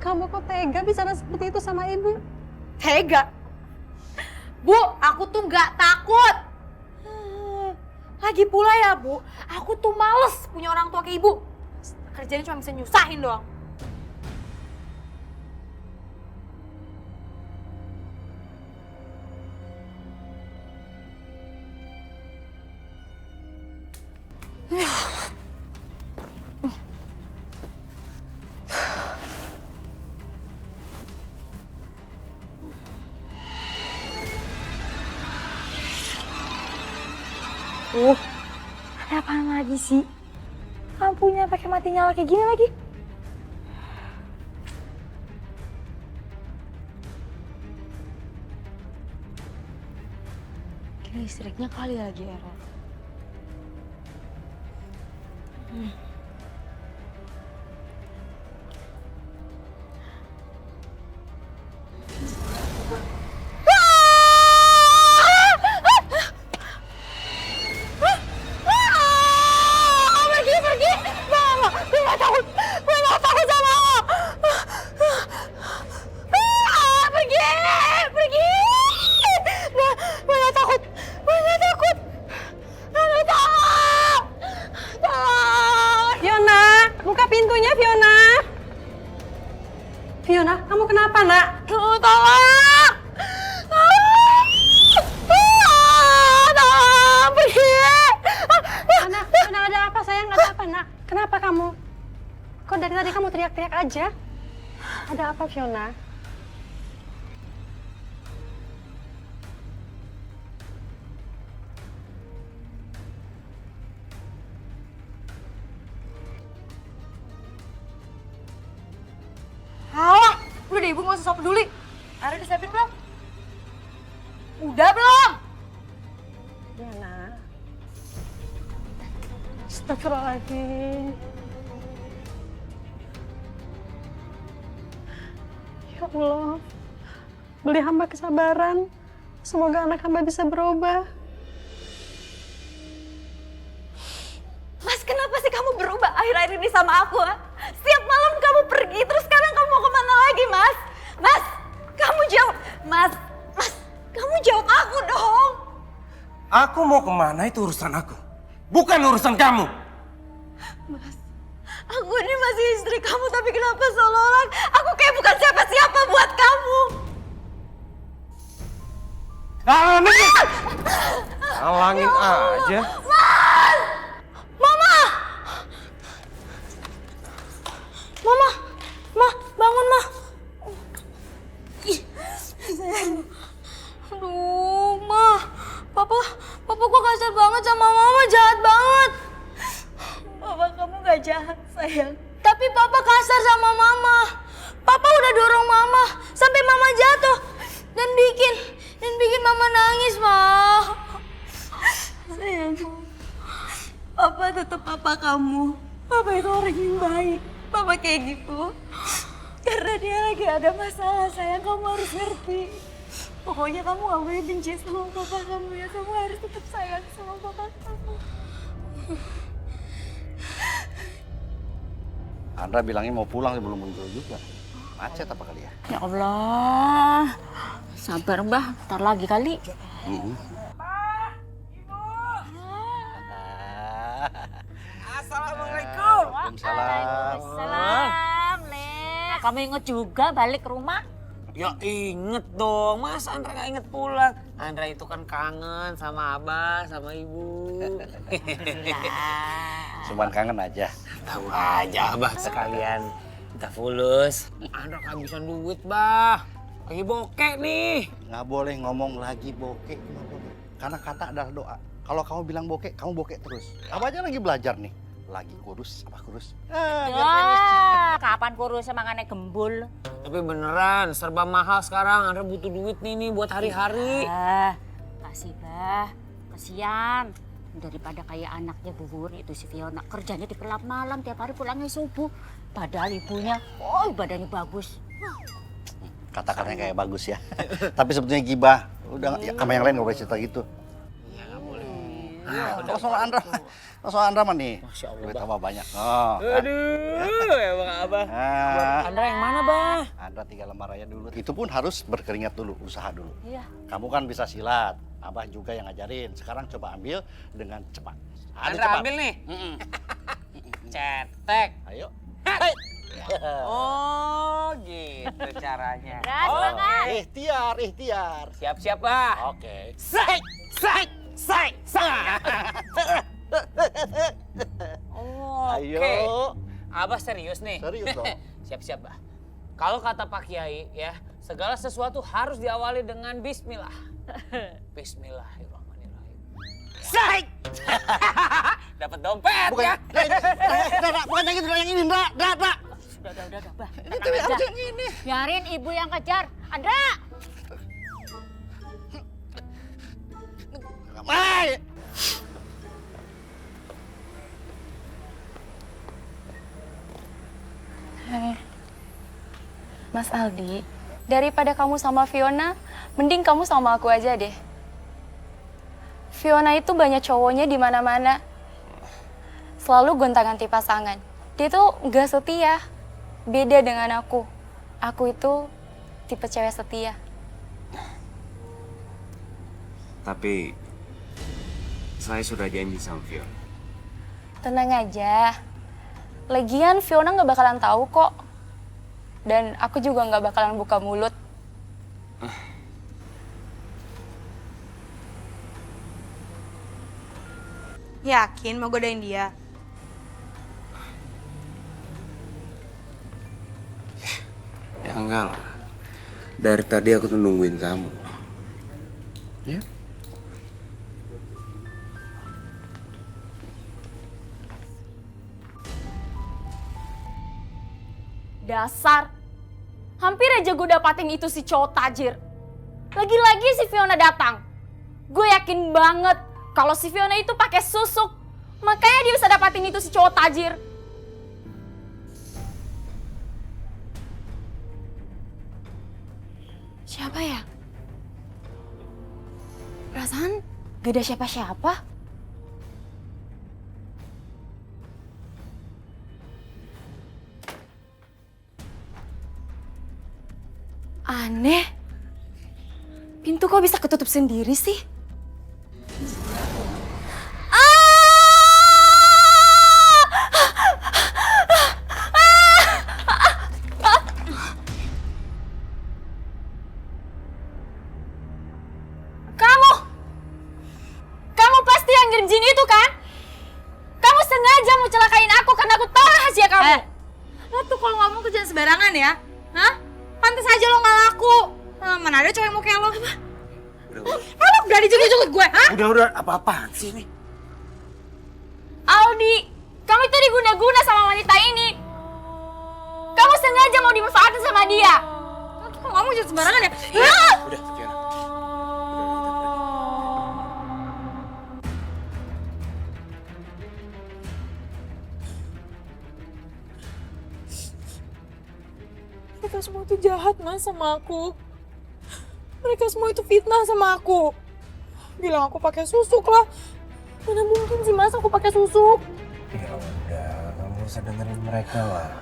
Kamu kok tega bicara seperti itu sama ibu? Tega? Bu, aku tuh nggak takut. Lagi pula ya, Bu, aku tuh males punya orang tua kayak ibu. Kerjanya cuma bisa nyusahin doang. Ada apaan lagi sih? Lampunya pakai mati nyala kayak gini lagi. Kira listriknya kali lagi error. Fiona, kamu kenapa nak? Tolong! Tolong! Pergi! Anak, ada apa sayang? Ada apa nak? Kenapa kamu? Kok dari tadi kamu teriak-teriak aja? Ada apa Fiona? Alah, udah deh ibu gak usah sok peduli. Air udah siapin belum? Udah belum? Ya nak. Astagfirullahaladzim. Ya Allah, beri hamba kesabaran. Semoga anak hamba bisa berubah. Mas, kenapa sih kamu berubah akhir-akhir ini sama aku? Ha? Setiap malam kamu pergi, terus sekarang kamu mau kemana lagi, Mas? Mas, kamu jawab. Mas, kamu jawab aku dong. Aku mau kemana itu urusan aku, bukan urusan kamu. Mas, aku ini masih istri kamu, tapi kenapa seolah-olah aku kayak bukan siapa-siapa buat kamu? Halangin aja. Mas! Mama! Mama! Ma, bangun, Ma! Sayang. Aduh, Ma. Papa kok kasar banget sama Mama, jahat banget. Papa, kamu gak jahat, sayang. Tapi Papa kasar sama Mama. Papa udah dorong Mama sampai Mama jatuh dan bikin Mama nangis, Ma. Sayang, Papa tetap Papa kamu. Papa itu orang yang baik. Papa kayak gitu karena dia lagi ada masalah, sayang. Kamu harus ngerti. Pokoknya kamu gak boleh benci sama Papa kamu ya. Kamu harus tetap sayang sama Papa kamu. Andra bilangnya mau pulang belum muncul juga. Macet apa kali ya? Ya Allah, sabar Mbah, ntar lagi kali. Assalamualaikum. Waalaikumsalam, Le. Kamu inget juga balik ke rumah? Ya inget dong, Mas Andra gak inget pulang. Andra itu kan kangen sama Abah, sama Ibu. Cuman kangen aja. Tahu aja Abah sekalian minta fulus. Andra kehabisan duit, Bah. Lagi bokek nih. Nggak boleh ngomong lagi bokek, nggak boleh. Karena kata adalah doa. Kalau kamu bilang bokek, kamu bokek terus. Apa aja lagi belajar nih? Lagi kurus, apa kurus? Kapan kurus emang aneh gembul? Tapi beneran, serba mahal sekarang. Andra butuh duit nih buat hari-hari. Kasih, Bah. Kasian. Daripada kayak anaknya Bu Wuri itu si Fiona. Kerjanya di gelap malam, tiap hari pulangnya subuh. Padahal ibunya, badannya bagus. Kata-katanya kayak bagus ya. Tapi sebetulnya gibah. Udah, ya, sama yang lain nggak boleh cerita gitu. Ya nggak boleh. Kalau soal Andra mah nih, duit tambah banyak. Oh, aduh, emang Abah. Andra yang mana, Bah? Andra 3 lembar aja dulu. Itu pun harus berkeringat dulu, usaha dulu. Iya. Kamu kan bisa silat, Abah juga yang ngajarin. Sekarang coba ambil dengan cepat. Andra ambil nih. Cetek. Ayo. Oh, gitu caranya. Semangat. Ikhtiar. Siap-siap, Bah. Oke. Sai. Ayo. Oke. Abah serius nih? Serius dong. Siap-siap, Bah. Kalau kata Pak Kiai ya, segala sesuatu harus diawali dengan bismillah. Bismillahirrahmanirrahim. Sai. Dapat dompet ya. Bukan yang itu, yang ini, Ndra. Udah, Bah. Ini tuh harus yang ini. Biarin ibu yang kejar. Andra! Mai. Mas Aldi, daripada kamu sama Fiona, mending kamu sama aku aja deh. Fiona itu banyak cowoknya di mana-mana. Selalu gonta-ganti pasangan. Dia tuh nggak setia. Beda dengan aku. Aku itu tipe cewek setia. Tapi saya sudah janji sama Fiona. Tenang aja. Lagian Fiona nggak bakalan tahu kok. Dan aku juga nggak bakalan buka mulut. Yakin mau godain dia? Ya enggak lah. Dari tadi aku tuh nungguin kamu. Ya? Dasar. Hampir aja gue dapatin itu si cowok tajir. Lagi-lagi si Fiona datang. Gue yakin banget kalau si Fiona itu pakai susuk. Makanya dia bisa dapatin itu si cowok tajir. Siapa ya? Perasaan gak ada siapa-siapa. Aneh. Pintu kok bisa ketutup sendiri sih? Kamu pasti yang ngirim jin itu kan? Kamu sengaja mau celakain aku karena aku tahu rahasia kamu. Lo tuh kalau ngomong tuh jangan sembarangan ya. Hah? Pantes aja lo gak laku. Mana ada cowok yang mau kayak lo. Lo berani jukut-jukut gue, hah? Udah, apa-apaan sih ini? Aldi, kamu itu diguna-guna sama wanita ini. Kamu sengaja mau dimanfaatin sama dia. Lo tuh kalau ngomong jangan sembarangan ya. Udah, Fiona. Mereka semua itu jahat mas sama aku. Mereka semua itu fitnah sama aku. Bilang aku pakai susuk lah. Mana mungkin sih mas aku pakai susuk? Ya udah, kamu gak usah dengerin mereka lah.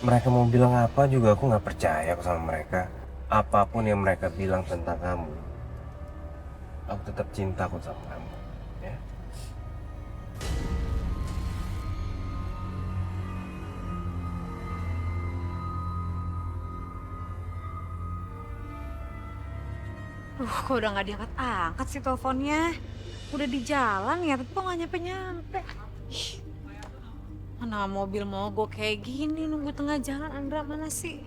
Mereka mau bilang apa juga aku nggak percaya sama mereka. Apapun yang mereka bilang tentang kamu, aku tetap cinta kok sama kamu. Ya. Kok udah nggak diangkat-angkat sih teleponnya? Udah di jalan ya, tapi kok nggak nyampe-nyampe. Mana mobil mogok kayak gini nunggu tengah jalan, Andra mana sih?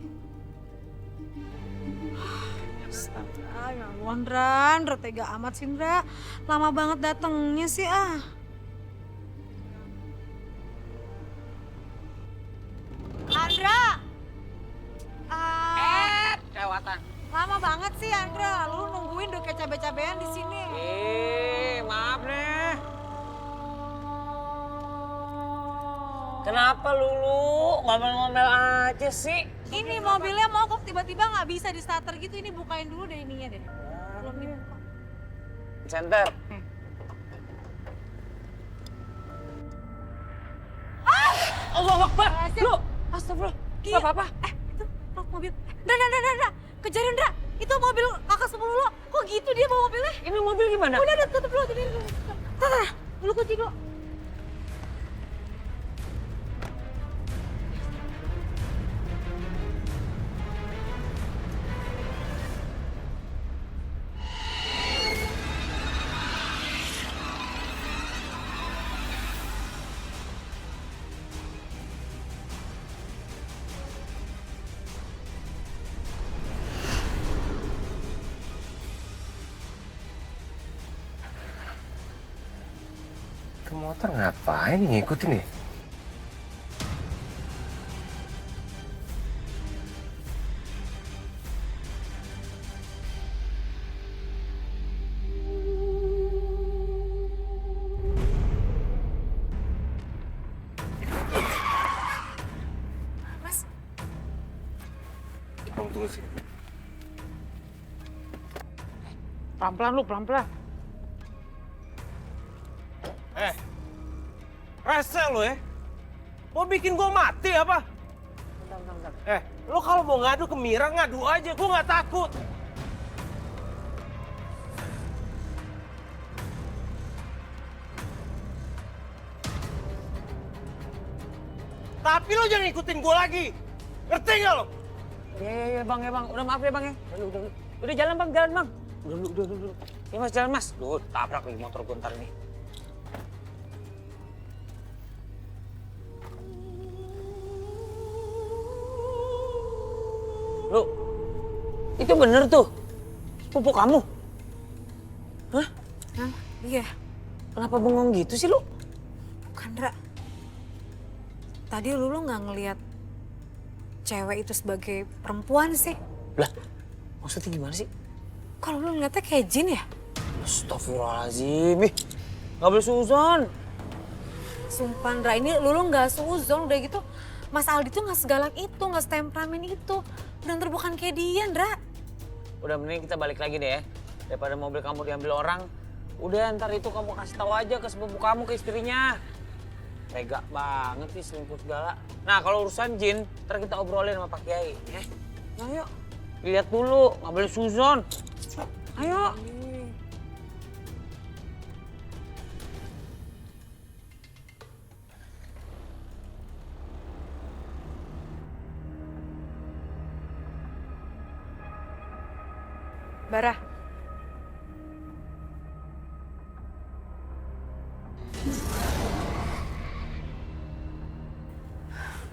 Astaga, ya Allah, Andra tega amat sih Andra. Lama banget datangnya sih ah. Andra! Kelewatan. Lama banget sih Andra, lu nungguin udah kayak cabe-cabean di sini. Maaf nih. Kenapa Lulu ngomel-ngomel aja sih? Ini mobilnya mogok tiba-tiba nggak bisa di starter gitu, ini bukain dulu deh ininya deh. Belum dibuka. Center. Allah Akbar! Lu! Astagfirullah. Gak apa-apa. Itu mobil. Ndra. Kejarin Ndra. Itu mobil kakak sepupu lo. Kok gitu dia bawa mobilnya? Ini mobil gimana? Udah tutup dulu. Tata, lu kunci dulu. Ke motor ngapain ngikutin ya? Mas. Tunggu sih. Pelan-pelan lu, pelan-pelan. Rese lu ya? Mau bikin gua mati apa? Bentar. Lu kalau mau ngadu ke Mira, ngadu aja. Gua nggak takut. Tapi lu jangan ikutin gua lagi. Ngerti nggak lo? Iya bang. Udah maaf ya bang ya. Udah jalan bang. Udah. Ya mas jalan mas. Duh, tabrak lagi motor gue ntar ini. Lu, itu bener tuh, pupuk kamu? Hah? Iya. Kenapa bengong gitu sih lu? Bukan, Ndra. Tadi lu nggak ngelihat cewek itu sebagai perempuan sih? Lah, maksudnya gimana sih? Kalau lu ngeliatnya kayak jin ya? Astagfirullahaladzim, nggak boleh suzon. Sumpah, Ndra, ini lu nggak suzon, udah gitu. Mas Aldi tuh nggak segalak itu, nggak setemperamen itu. Bener bukan kayak dia, Ndra. Udah mending kita balik lagi deh ya. Daripada mobil kamu diambil orang. Udah ntar itu kamu kasih tahu aja ke sepupu kamu, ke istrinya. Tega banget sih selingkuh segala. Nah kalau urusan jin, ntar kita obrolin sama Pak Kiai. Ayo, lihat dulu, nggak boleh suzon. Ayo. Bara.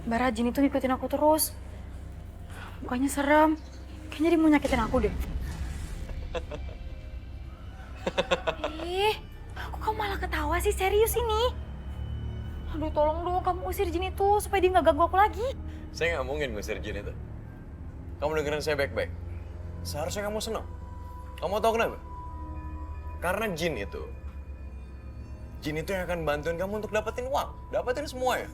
Bara, jin itu ngikutin aku terus. Mukanya serem. Kayaknya dia mau nyakitin aku deh. Kok kamu malah ketawa sih? Serius ini? Aduh, tolong dong kamu usir jin itu supaya dia nggak ganggu aku lagi. Saya nggak mungkin ngusir jin itu. Kamu dengerin saya baik-baik. Seharusnya kamu senang. Kamu tahu kenapa? Karena jin itu yang akan bantuin kamu untuk dapetin uang, dapetin semuanya.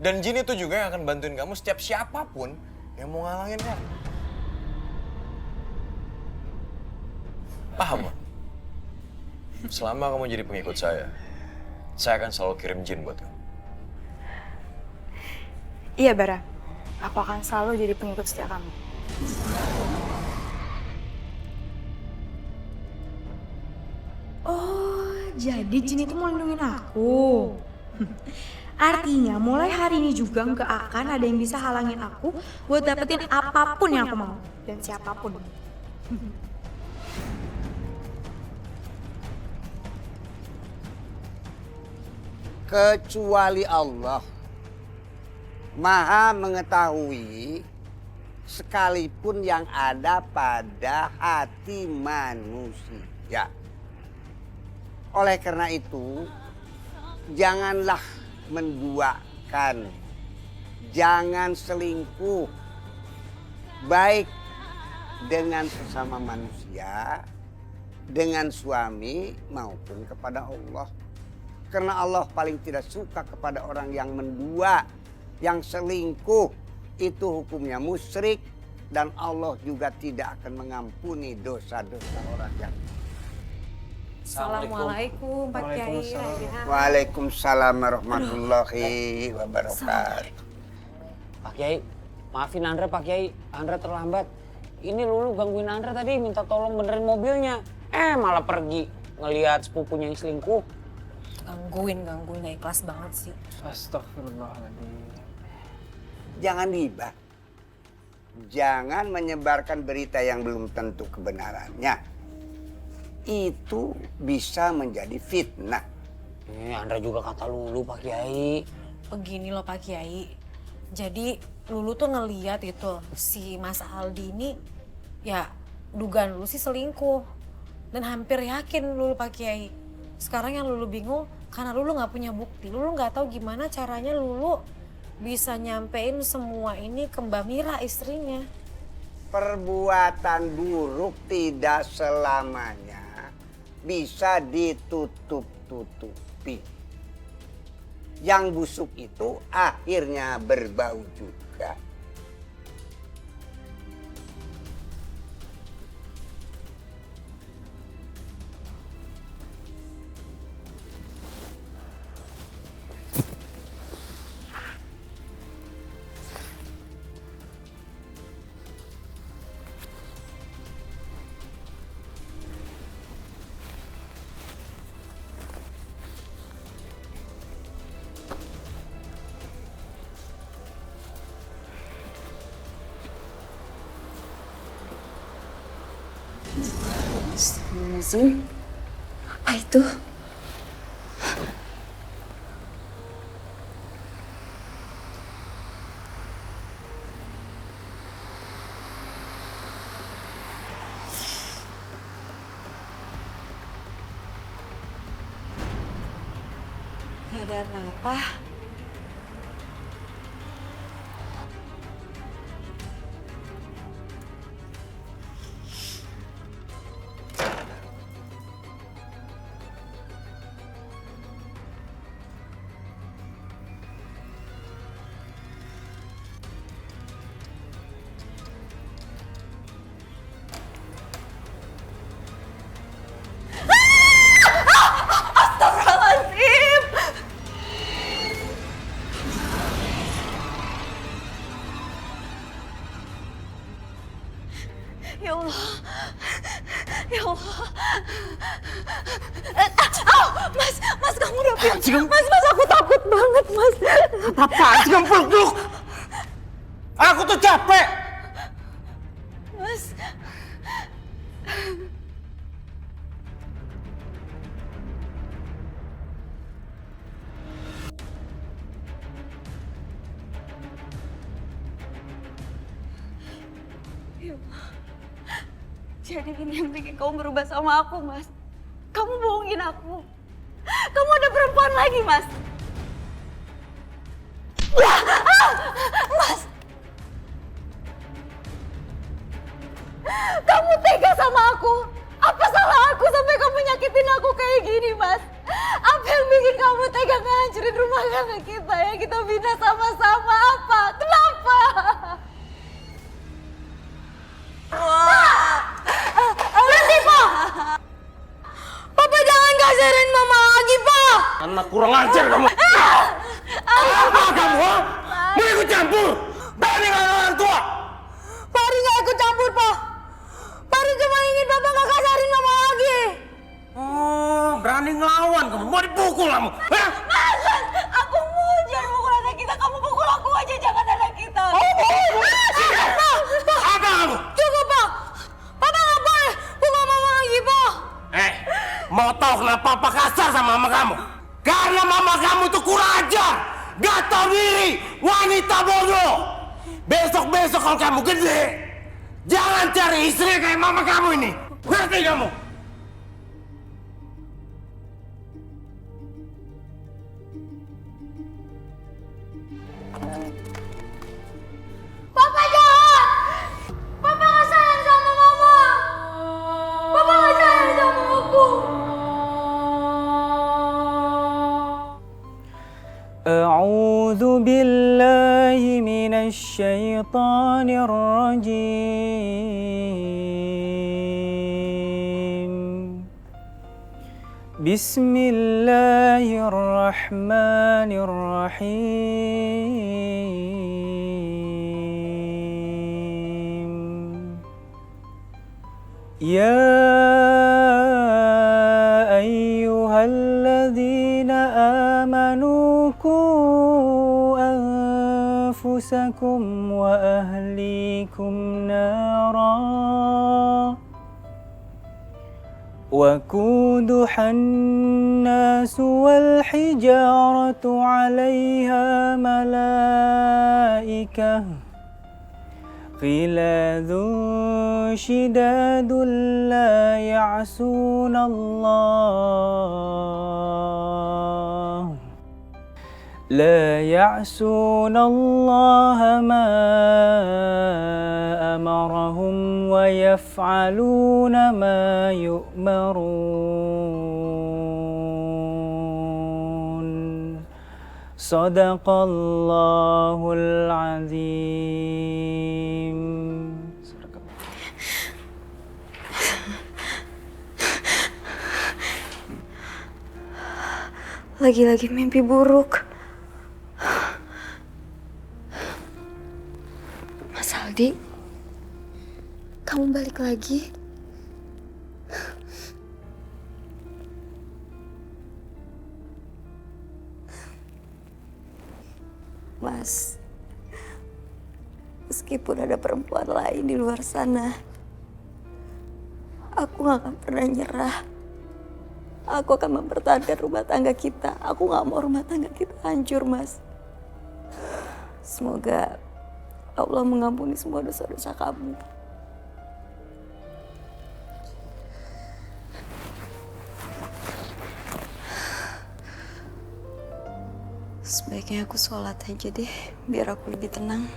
Dan jin itu juga yang akan bantuin kamu setiap siapapun yang mau ngalangin kamu. Paham, Mak? Selama kamu jadi pengikut saya akan selalu kirim jin buat kamu. Iya, Bara. Aku akan selalu jadi pengikut setia kamu. Oh, jadi jin itu mau lindungin aku. Artinya mulai hari ini juga nggak akan ada yang bisa halangin aku buat dapetin apapun yang aku mau. Dan siapapun. kecuali Allah Maha mengetahui sekalipun yang ada pada hati manusia. Oleh karena itu, janganlah menduakan, jangan selingkuh, baik dengan sesama manusia, dengan suami maupun kepada Allah. Karena Allah paling tidak suka kepada orang yang mendua, yang selingkuh. Itu hukumnya musyrik dan Allah juga tidak akan mengampuni dosa-dosa orang yang. Assalamualaikum Pak Kiai. Waalaikumsalam warahmatullahi wabarakatuh. Pak Kiai, maafin Andra Pak Kiai, Andra terlambat. Ini Lulu gangguin Andra tadi minta tolong benerin mobilnya. Malah pergi ngelihat sepupunya yang selingkuh. Gangguin gak ikhlas banget sih. Astagfirullahaladzim. Jangan ribah. Jangan menyebarkan berita yang belum tentu kebenarannya. Itu bisa menjadi fitnah. Andra juga kata Lulu Pak Kiai. Begini loh Pak Kiai. Jadi Lulu tuh ngeliat itu si Mas Aldi ini ya dugaan Lulu sih selingkuh. Dan hampir yakin Lulu Pak Kiai. Sekarang yang Lulu bingung karena Lulu nggak punya bukti. Lulu nggak tahu gimana caranya Lulu bisa nyampein semua ini ke Mbak Mira istrinya. Perbuatan buruk tidak selamanya bisa ditutup-tutupi. Yang busuk itu akhirnya berbau juga. Astagfirullahaladzim. Apa itu? Ada apa? Astagfirullahaladzim. Ya Allah. Ya Allah. Mas kamu udah Mas aku takut banget, Mas. Apaan sih kamu peluk? Aku tuh capek. Mas. Jadi ini yang bikin kamu berubah sama aku, Mas. Kamu bohongin aku. Kamu ada perempuan lagi, Mas. Mas. Kamu tega sama aku. Apa salah aku sampai kamu nyakitin aku kayak gini, Mas? Apa yang bikin kamu tega ngancurin rumah tangga kita ya? Kita bina sama-sama apa? Kenapa? Berhenti, Pak! Papa jangan kasarin Mama lagi, Pak! Anak kurang ajar kamu. Apa kamu? Mau ikut campur? Berani dengan orang tua? Pari nggak ikut campur, Pak. Pari cuma ingin Papa nggak kasarin Mama lagi. Oh, berani ngelawan kamu. Mau dipukul kamu. Hah? Mas, aku mau jangan pukul anak kita. Kamu pukul aku aja, jangan anak kita. Apa kamu? Cukup, Pak. Papa nggak boleh pukul Mama lagi, Pak. Mau tahu kenapa Papa kasar sama mama kamu? Karena mama kamu tuh kurang ajar, gak tahu diri, wanita bodoh. Besok-besok kalau kamu gede, jangan cari istri kayak mama kamu ini. Ngerti kamu? Papa jahat! Papa gak sayang sama mama! Papa gak sayang sama aku! أعوذ بالله من الشيطان الرجيم بسم الله الرحمن الرحيم يا أيها الذين آمنوا قوا أنفسكم وأهليكم نارا وقودها الناس والحجارة عليها ملائكة غلاظ شداد لا يعصون الله ما أمرهم ويفعلون ما يؤمرون صدق الله العظيم. Lagi-lagi mimpi buruk. Mas Aldi, kamu balik lagi? Mas, meskipun ada perempuan lain di luar sana, aku gak akan pernah nyerah. Aku akan mempertahankan rumah tangga kita. Aku gak mau rumah tangga kita hancur, Mas. Semoga Allah mengampuni semua dosa-dosa kamu. Sebaiknya aku sholat aja deh, biar aku lebih tenang.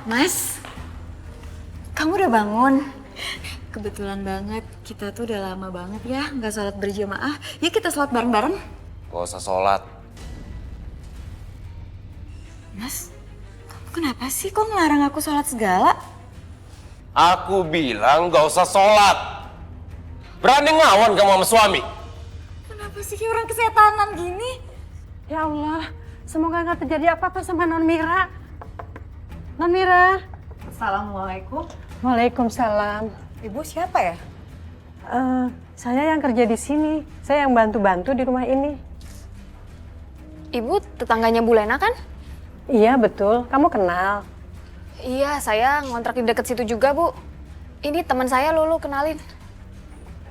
Mas, kamu udah bangun? Kebetulan banget, kita tuh udah lama banget ya nggak sholat berjamaah. Yuk kita sholat bareng-bareng. Gak usah sholat. Mas, kamu kenapa sih kok ngelarang aku sholat segala? Aku bilang gak usah sholat. Berani ngelawan kamu sama suami. Kenapa sih kayak orang kesetanan gini? Ya Allah, semoga nggak terjadi apa-apa sama Non Mira. Non Mira. Assalamualaikum. Waalaikumsalam. Ibu siapa ya? Saya yang kerja di sini. Saya yang bantu-bantu di rumah ini. Ibu tetangganya Bu Lena kan? Iya betul. Kamu kenal? Iya, saya ngontrak di deket situ juga, Bu. Ini teman saya, Lulu, kenalin.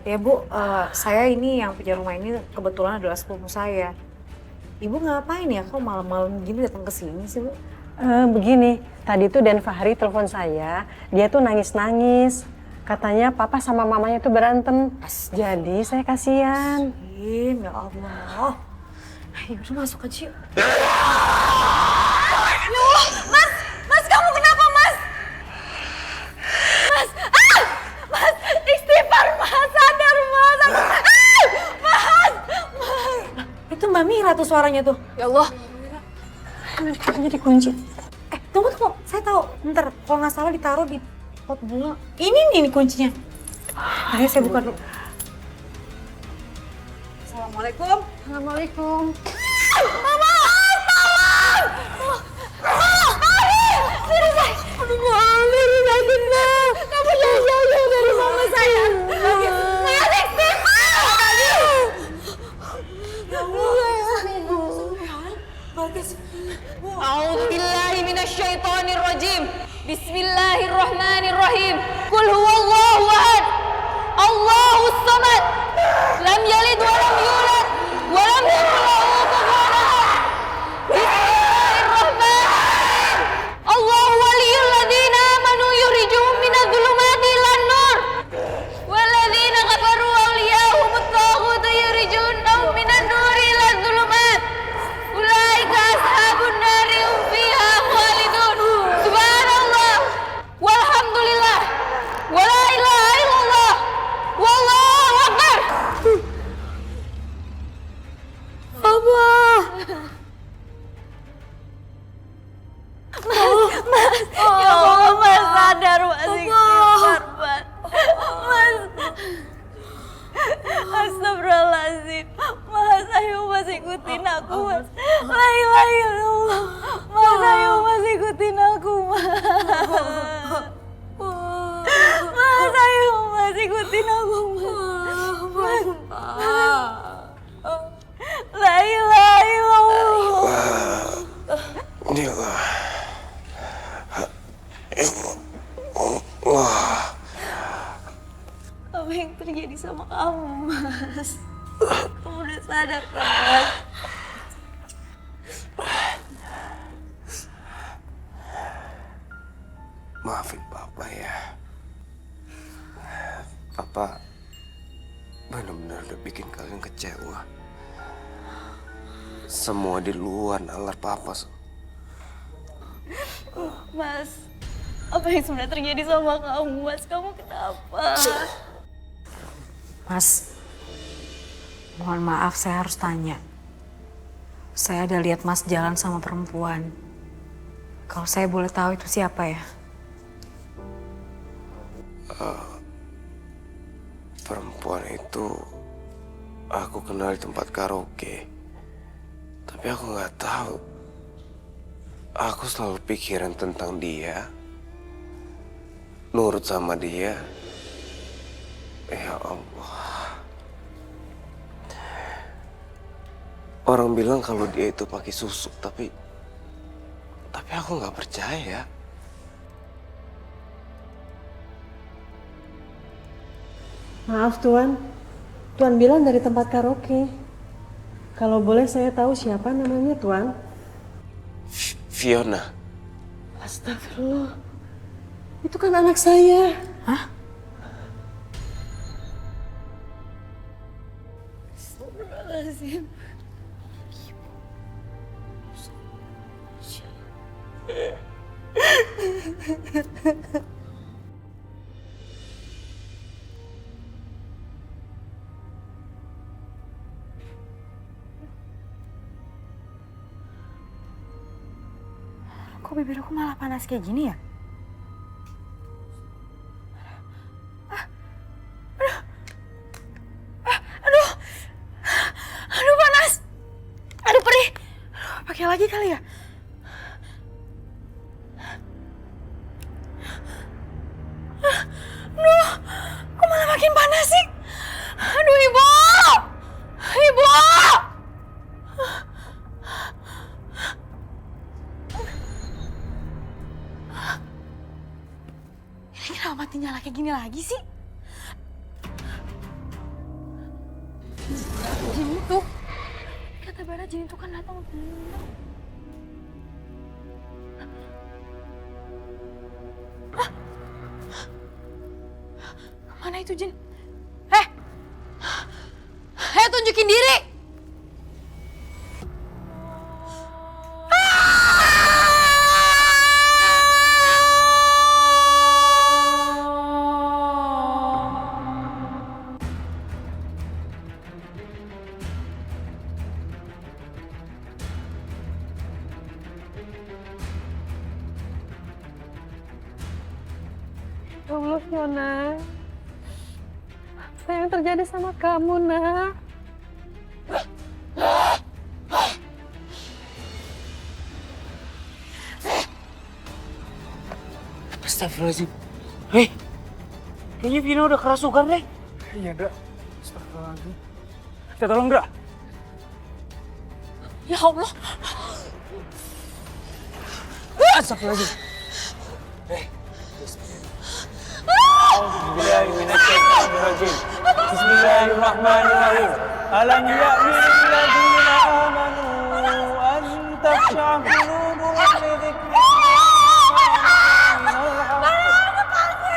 Ya Bu, saya ini yang punya rumah ini kebetulan adalah sepupu saya. Ibu ngapain ya? Kok malam-malam gini datang ke sini sih, Bu? Begini, tadi tuh Dan Fahri telepon saya, dia tuh nangis-nangis. Katanya papa sama mamanya tuh berantem. Jadi saya kasihan. Ya Allah. Ayo udah masuk aja yuk. Ya Allah, Mas kamu kenapa Mas? Mas, istighfar Mas, sadar Mas. Mas. Itu Mbak Mira tuh suaranya tuh. Ya Allah. Pintunya dikunci. Tunggu. Saya tahu. Bentar, kalau nggak salah ditaruh di pot bunga. Ini nih kuncinya. Ayo saya buka dulu. Assalamualaikum. Assalamualaikum. Mama, tolong! Mama! Aduh, mohon biarin aja, Nak. Kamu jangan jauh-jauh dari mama saya. Nggak A'udzubillahi minasyaitonir rajim. Bismillahirrahmanirrahim. Qul huwallahu ahad. Allahus samad. Lam yalid wa lam yulad wa lam yakul lahu kufuwan ahad. Bismillahirrahmanirrahim. Allahu waliyul ladzina amanu yukhrijuhum minadh-dhulumati ilan nur. Wal ladzina kafaru awliya'uhumut taghut yukhrijunahum minan nuri iladh dhulumat. Ulaika ashabun nari hum fiha khalidun. Subhanallah walhamdulillah wala ilaha illallah wallahu akbar. Mas, ya Allah, Mas sadar, Mas istighfar, Mas. Mas, astagfirullahaladzim. Mas, ayo Mas ikutin aku, Mas. La ilaha illallah. Mas, ayo Mas ikutin aku, Mas. Mas, ayo Mas ikutin aku, Mas. La ilaha illallah. Inilah Allah. Apa yang terjadi sama kamu, Mas? Kamu udah sadar kan, Mas? Maafin Papa ya. Papa benar-benar udah bikin kalian kecewa. Semua di luar nalar Papa. Mas, apa yang sebenarnya terjadi sama kamu, Mas? Kamu kenapa? Mas, mohon maaf saya harus tanya. Saya ada lihat Mas jalan sama perempuan. Kalau saya boleh tahu itu siapa ya? Perempuan itu aku kenal di tempat karaoke. Tapi aku nggak tahu. Aku selalu pikiran tentang dia, nurut sama dia. Ya Allah. Orang bilang kalau dia itu pakai susuk, tapi aku nggak percaya. Maaf Tuan, Tuan bilang dari tempat karaoke. Kalau boleh saya tahu siapa namanya Tuan? Fiona. Astagfirullah, itu kan anak saya. Hah? Astagfirullahaladzim. Kok bibir aku malah panas kayak gini ya? Aduh panas. Aduh perih. Pakai lagi kali ya? Aduh, kok malah makin panas sih? Aduh ibu. Ibu. Ini kenapa mati nyala kayak gini lagi sih? Jin itu. Kata Bara Jin itu kan datang. Mana itu Jin? Ayo tunjukin diri. Ya Allah Fiona, apa yang terjadi sama kamu nak? Astagfirullahaladzim. Kayaknya Vina udah kerasukan deh. Iya, Ndra. Astagfirullahaladzim. Kita tolong, Ndra. Ya Allah. Astagfirullahaladzim. Bismillahirrahmanirrahim. Alam ya'ni lilladzina amanu an takhsha'a qulubuhum li dhikrillah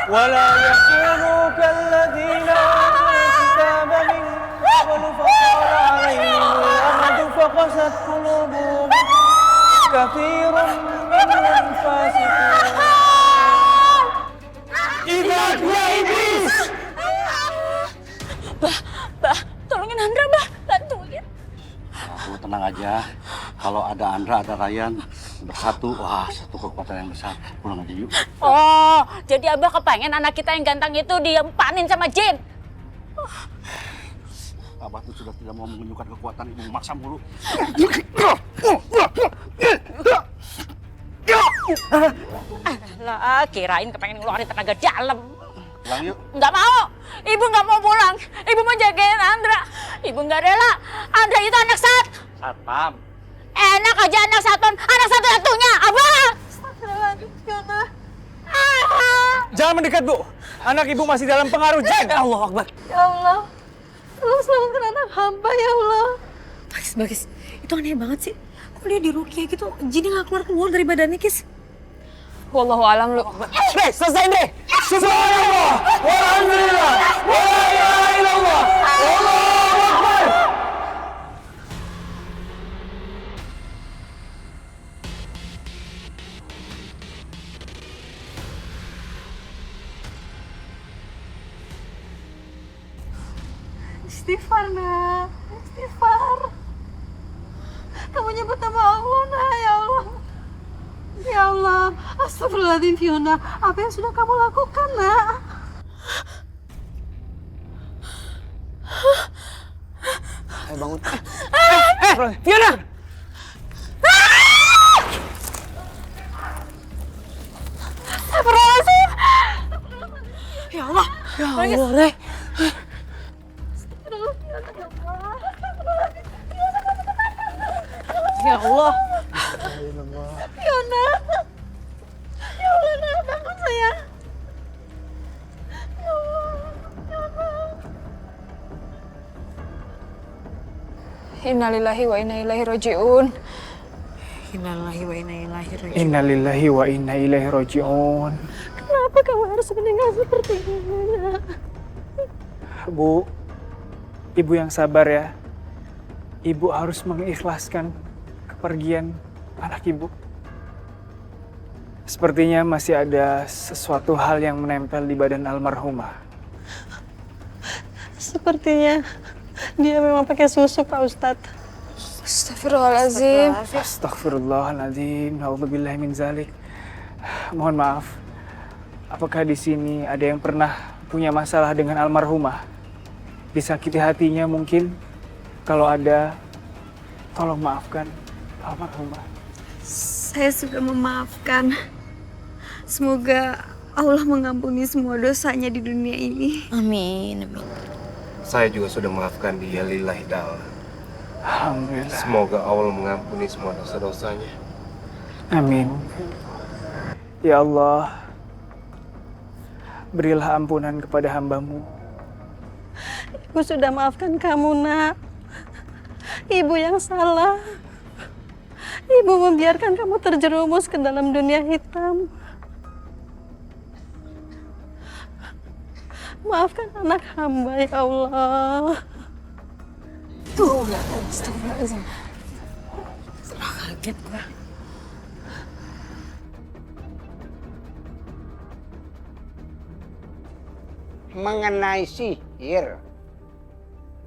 wa la yakunu kalladzina utul kitaba min qablu faqala 'alaihim al-amadu faqasat qulubuhum katsirun minhum fasiqun. Ingat ya iblis! Bah, tolongin Andra, Bah. Bantuin. Lu tenang aja. Kalau ada Andra, ada Ryan, bersatu, wah satu kekuatan yang besar. Pulang aja yuk. Oh, jadi Abah kepengen anak kita yang ganteng itu diempanin sama jin. Abah tuh sudah tidak mau menunjukkan kekuatan ibu maksa mulu. Lah, kirain kepengen ngeluarin tenaga dalam. Pulang yuk. Nggak mau. Ibu nggak mau pulang. Ibu mau jagain Andra. Ibu nggak rela. Andra itu anak Satpam. enak aja anak satpam. Anak satu-satunya, Abah. Jangan mendekat, Bu. Anak ibu masih dalam pengaruh jin. Ya Allah Akbar. Ya Allah, tolong selamatkan anak hamba ya Allah. Bagus, itu aneh banget sih. Kok dia di rukia gitu, jinnya nggak keluar dari badannya, Kis? Wallahu alam lu. Selesai deh. Subhanallah, walhamdulillah, wa la ilaha illallah, Allahu Akbar. Istighfar, nak. Istighfar. Kamu nyebut nama Allah, nak. Ya Allah. Ya Allah. Astagfirullahaladzim, Fiona. Apa yang sudah kamu lakukan, nak? Ayo bangun. Fiona! Astagfirullahaladzim. Ya Allah. Ya Allah, Re. Ya Allah. Fiona. Ya Allah, nak. Bangun, sayang. Ya Allah. Fiona. Innalillahi wa inna ilaihi rajiun. Innalillahi wa inna ilaihi raji'un. Innalillahi wa inna ilaihi raji'un. Kenapa kamu harus meninggal seperti ini, nak? Bu, ibu yang sabar ya. Ibu harus mengikhlaskan kepergian anak ibu. Sepertinya masih ada sesuatu hal yang menempel di badan almarhumah. Sepertinya dia memang pakai susu, Pak Ustadz. Astagfirullahaladzim. Astagfirullahaladzim. Na'udzubillahi min zalik. Mohon maaf. Apakah di sini ada yang pernah punya masalah dengan almarhumah? Disakiti hatinya mungkin? Kalau ada, tolong maafkan almarhumah. Saya sudah memaafkan. Semoga Allah mengampuni semua dosanya di dunia ini. Amin, amin. Saya juga sudah maafkan dia lillahi ta'ala. Alhamdulillah. Semoga Allah mengampuni semua dosa-dosanya. Amin. Ya Allah, berilah ampunan kepada hamba-Mu. Ibu sudah maafkan kamu, nak. Ibu yang salah. Ibu membiarkan kamu terjerumus ke dalam dunia hitam. Maafkan anak hamba, ya Allah. Astagfirullahaladzim. Kaget gue. Mengenai sihir,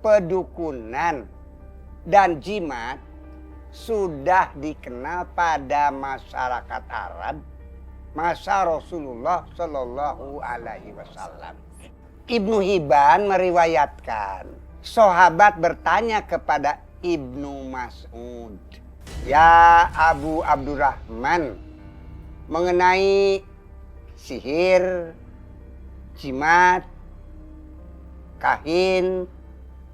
pedukunan, dan jimat sudah dikenal pada masyarakat Arab masa Rasulullah Shallallahu Alaihi Wasallam. Ibnu Hibban meriwayatkan, sahabat bertanya kepada Ibnu Mas'ud, "Ya Abu Abdurrahman, mengenai sihir, jimat, kahin,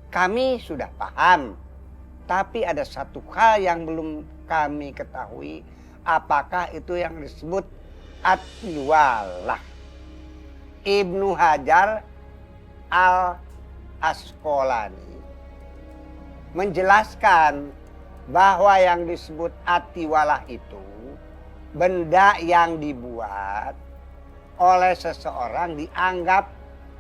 kami sudah paham. Tapi ada satu hal yang belum kami ketahui, apakah itu yang disebut at-tiwalah. Ibnu Hajar Al-Asqalani menjelaskan bahwa yang disebut atiwalah itu benda yang dibuat oleh seseorang, dianggap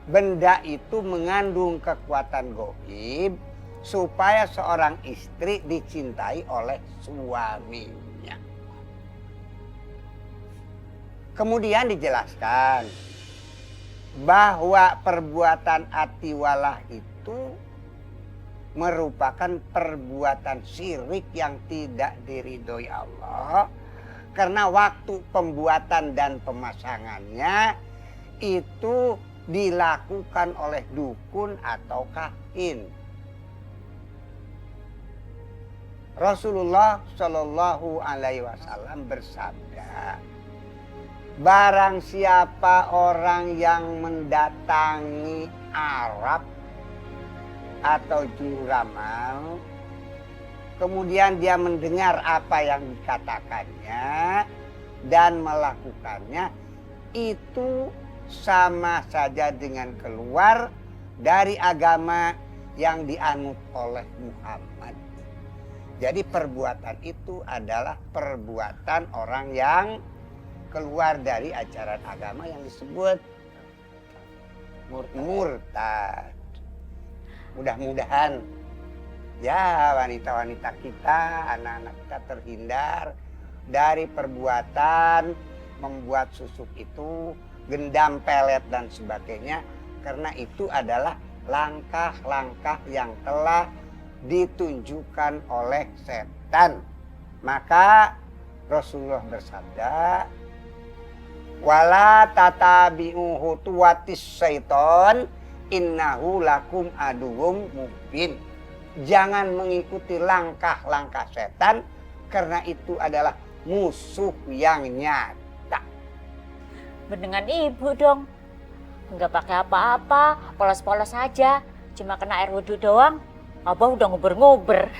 benda itu mengandung kekuatan gaib supaya seorang istri dicintai oleh suaminya. Kemudian dijelaskan bahwa perbuatan atiwalah itu merupakan perbuatan syirik yang tidak diridhoi Allah, karena waktu pembuatan dan pemasangannya itu dilakukan oleh dukun atau kahin. Rasulullah Shallallahu Alaihi Wasallam bersabda, barang siapa orang yang mendatangi Arab atau juru ramal, kemudian dia mendengar apa yang dikatakannya dan melakukannya, itu sama saja dengan keluar dari agama yang dianut oleh Muhammad. Jadi perbuatan itu adalah perbuatan orang yang keluar dari ajaran agama yang disebut murtad. Mudah-mudahan ya wanita-wanita kita, anak-anak kita terhindar dari perbuatan membuat susuk itu, gendam, pelet dan sebagainya, karena itu adalah langkah-langkah yang telah ditunjukkan oleh setan. Maka Rasulullah bersabda, wala tatabi'u khutuwatis syaiton innahu lakum aduwwum mubin. Jangan mengikuti langkah-langkah setan, karena itu adalah musuh yang nyata. Mendingan ibu dong, nggak pakai apa-apa, polos-polos aja, cuma kena air wudhu doang. Abah udah nguber-nguber.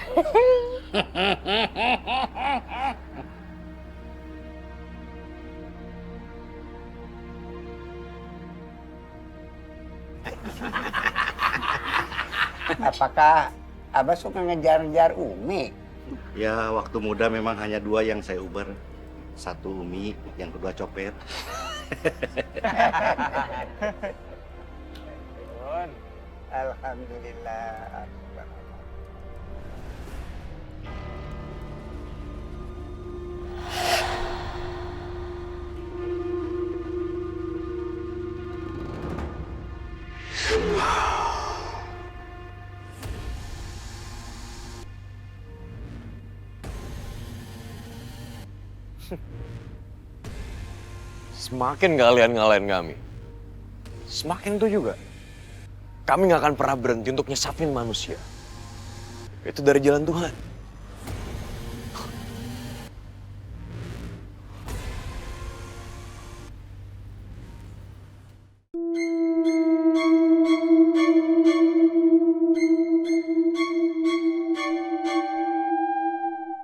Apakah Abah suka ngejar-ngejar Umi? Ya, waktu muda memang hanya dua yang saya uber. Satu Umi, yang kedua copet. Alhamdulillah. Semakin kalian ngalahin kami, semakin itu juga kami nggak akan pernah berhenti untuk nyesapin manusia. Itu dari jalan Tuhan.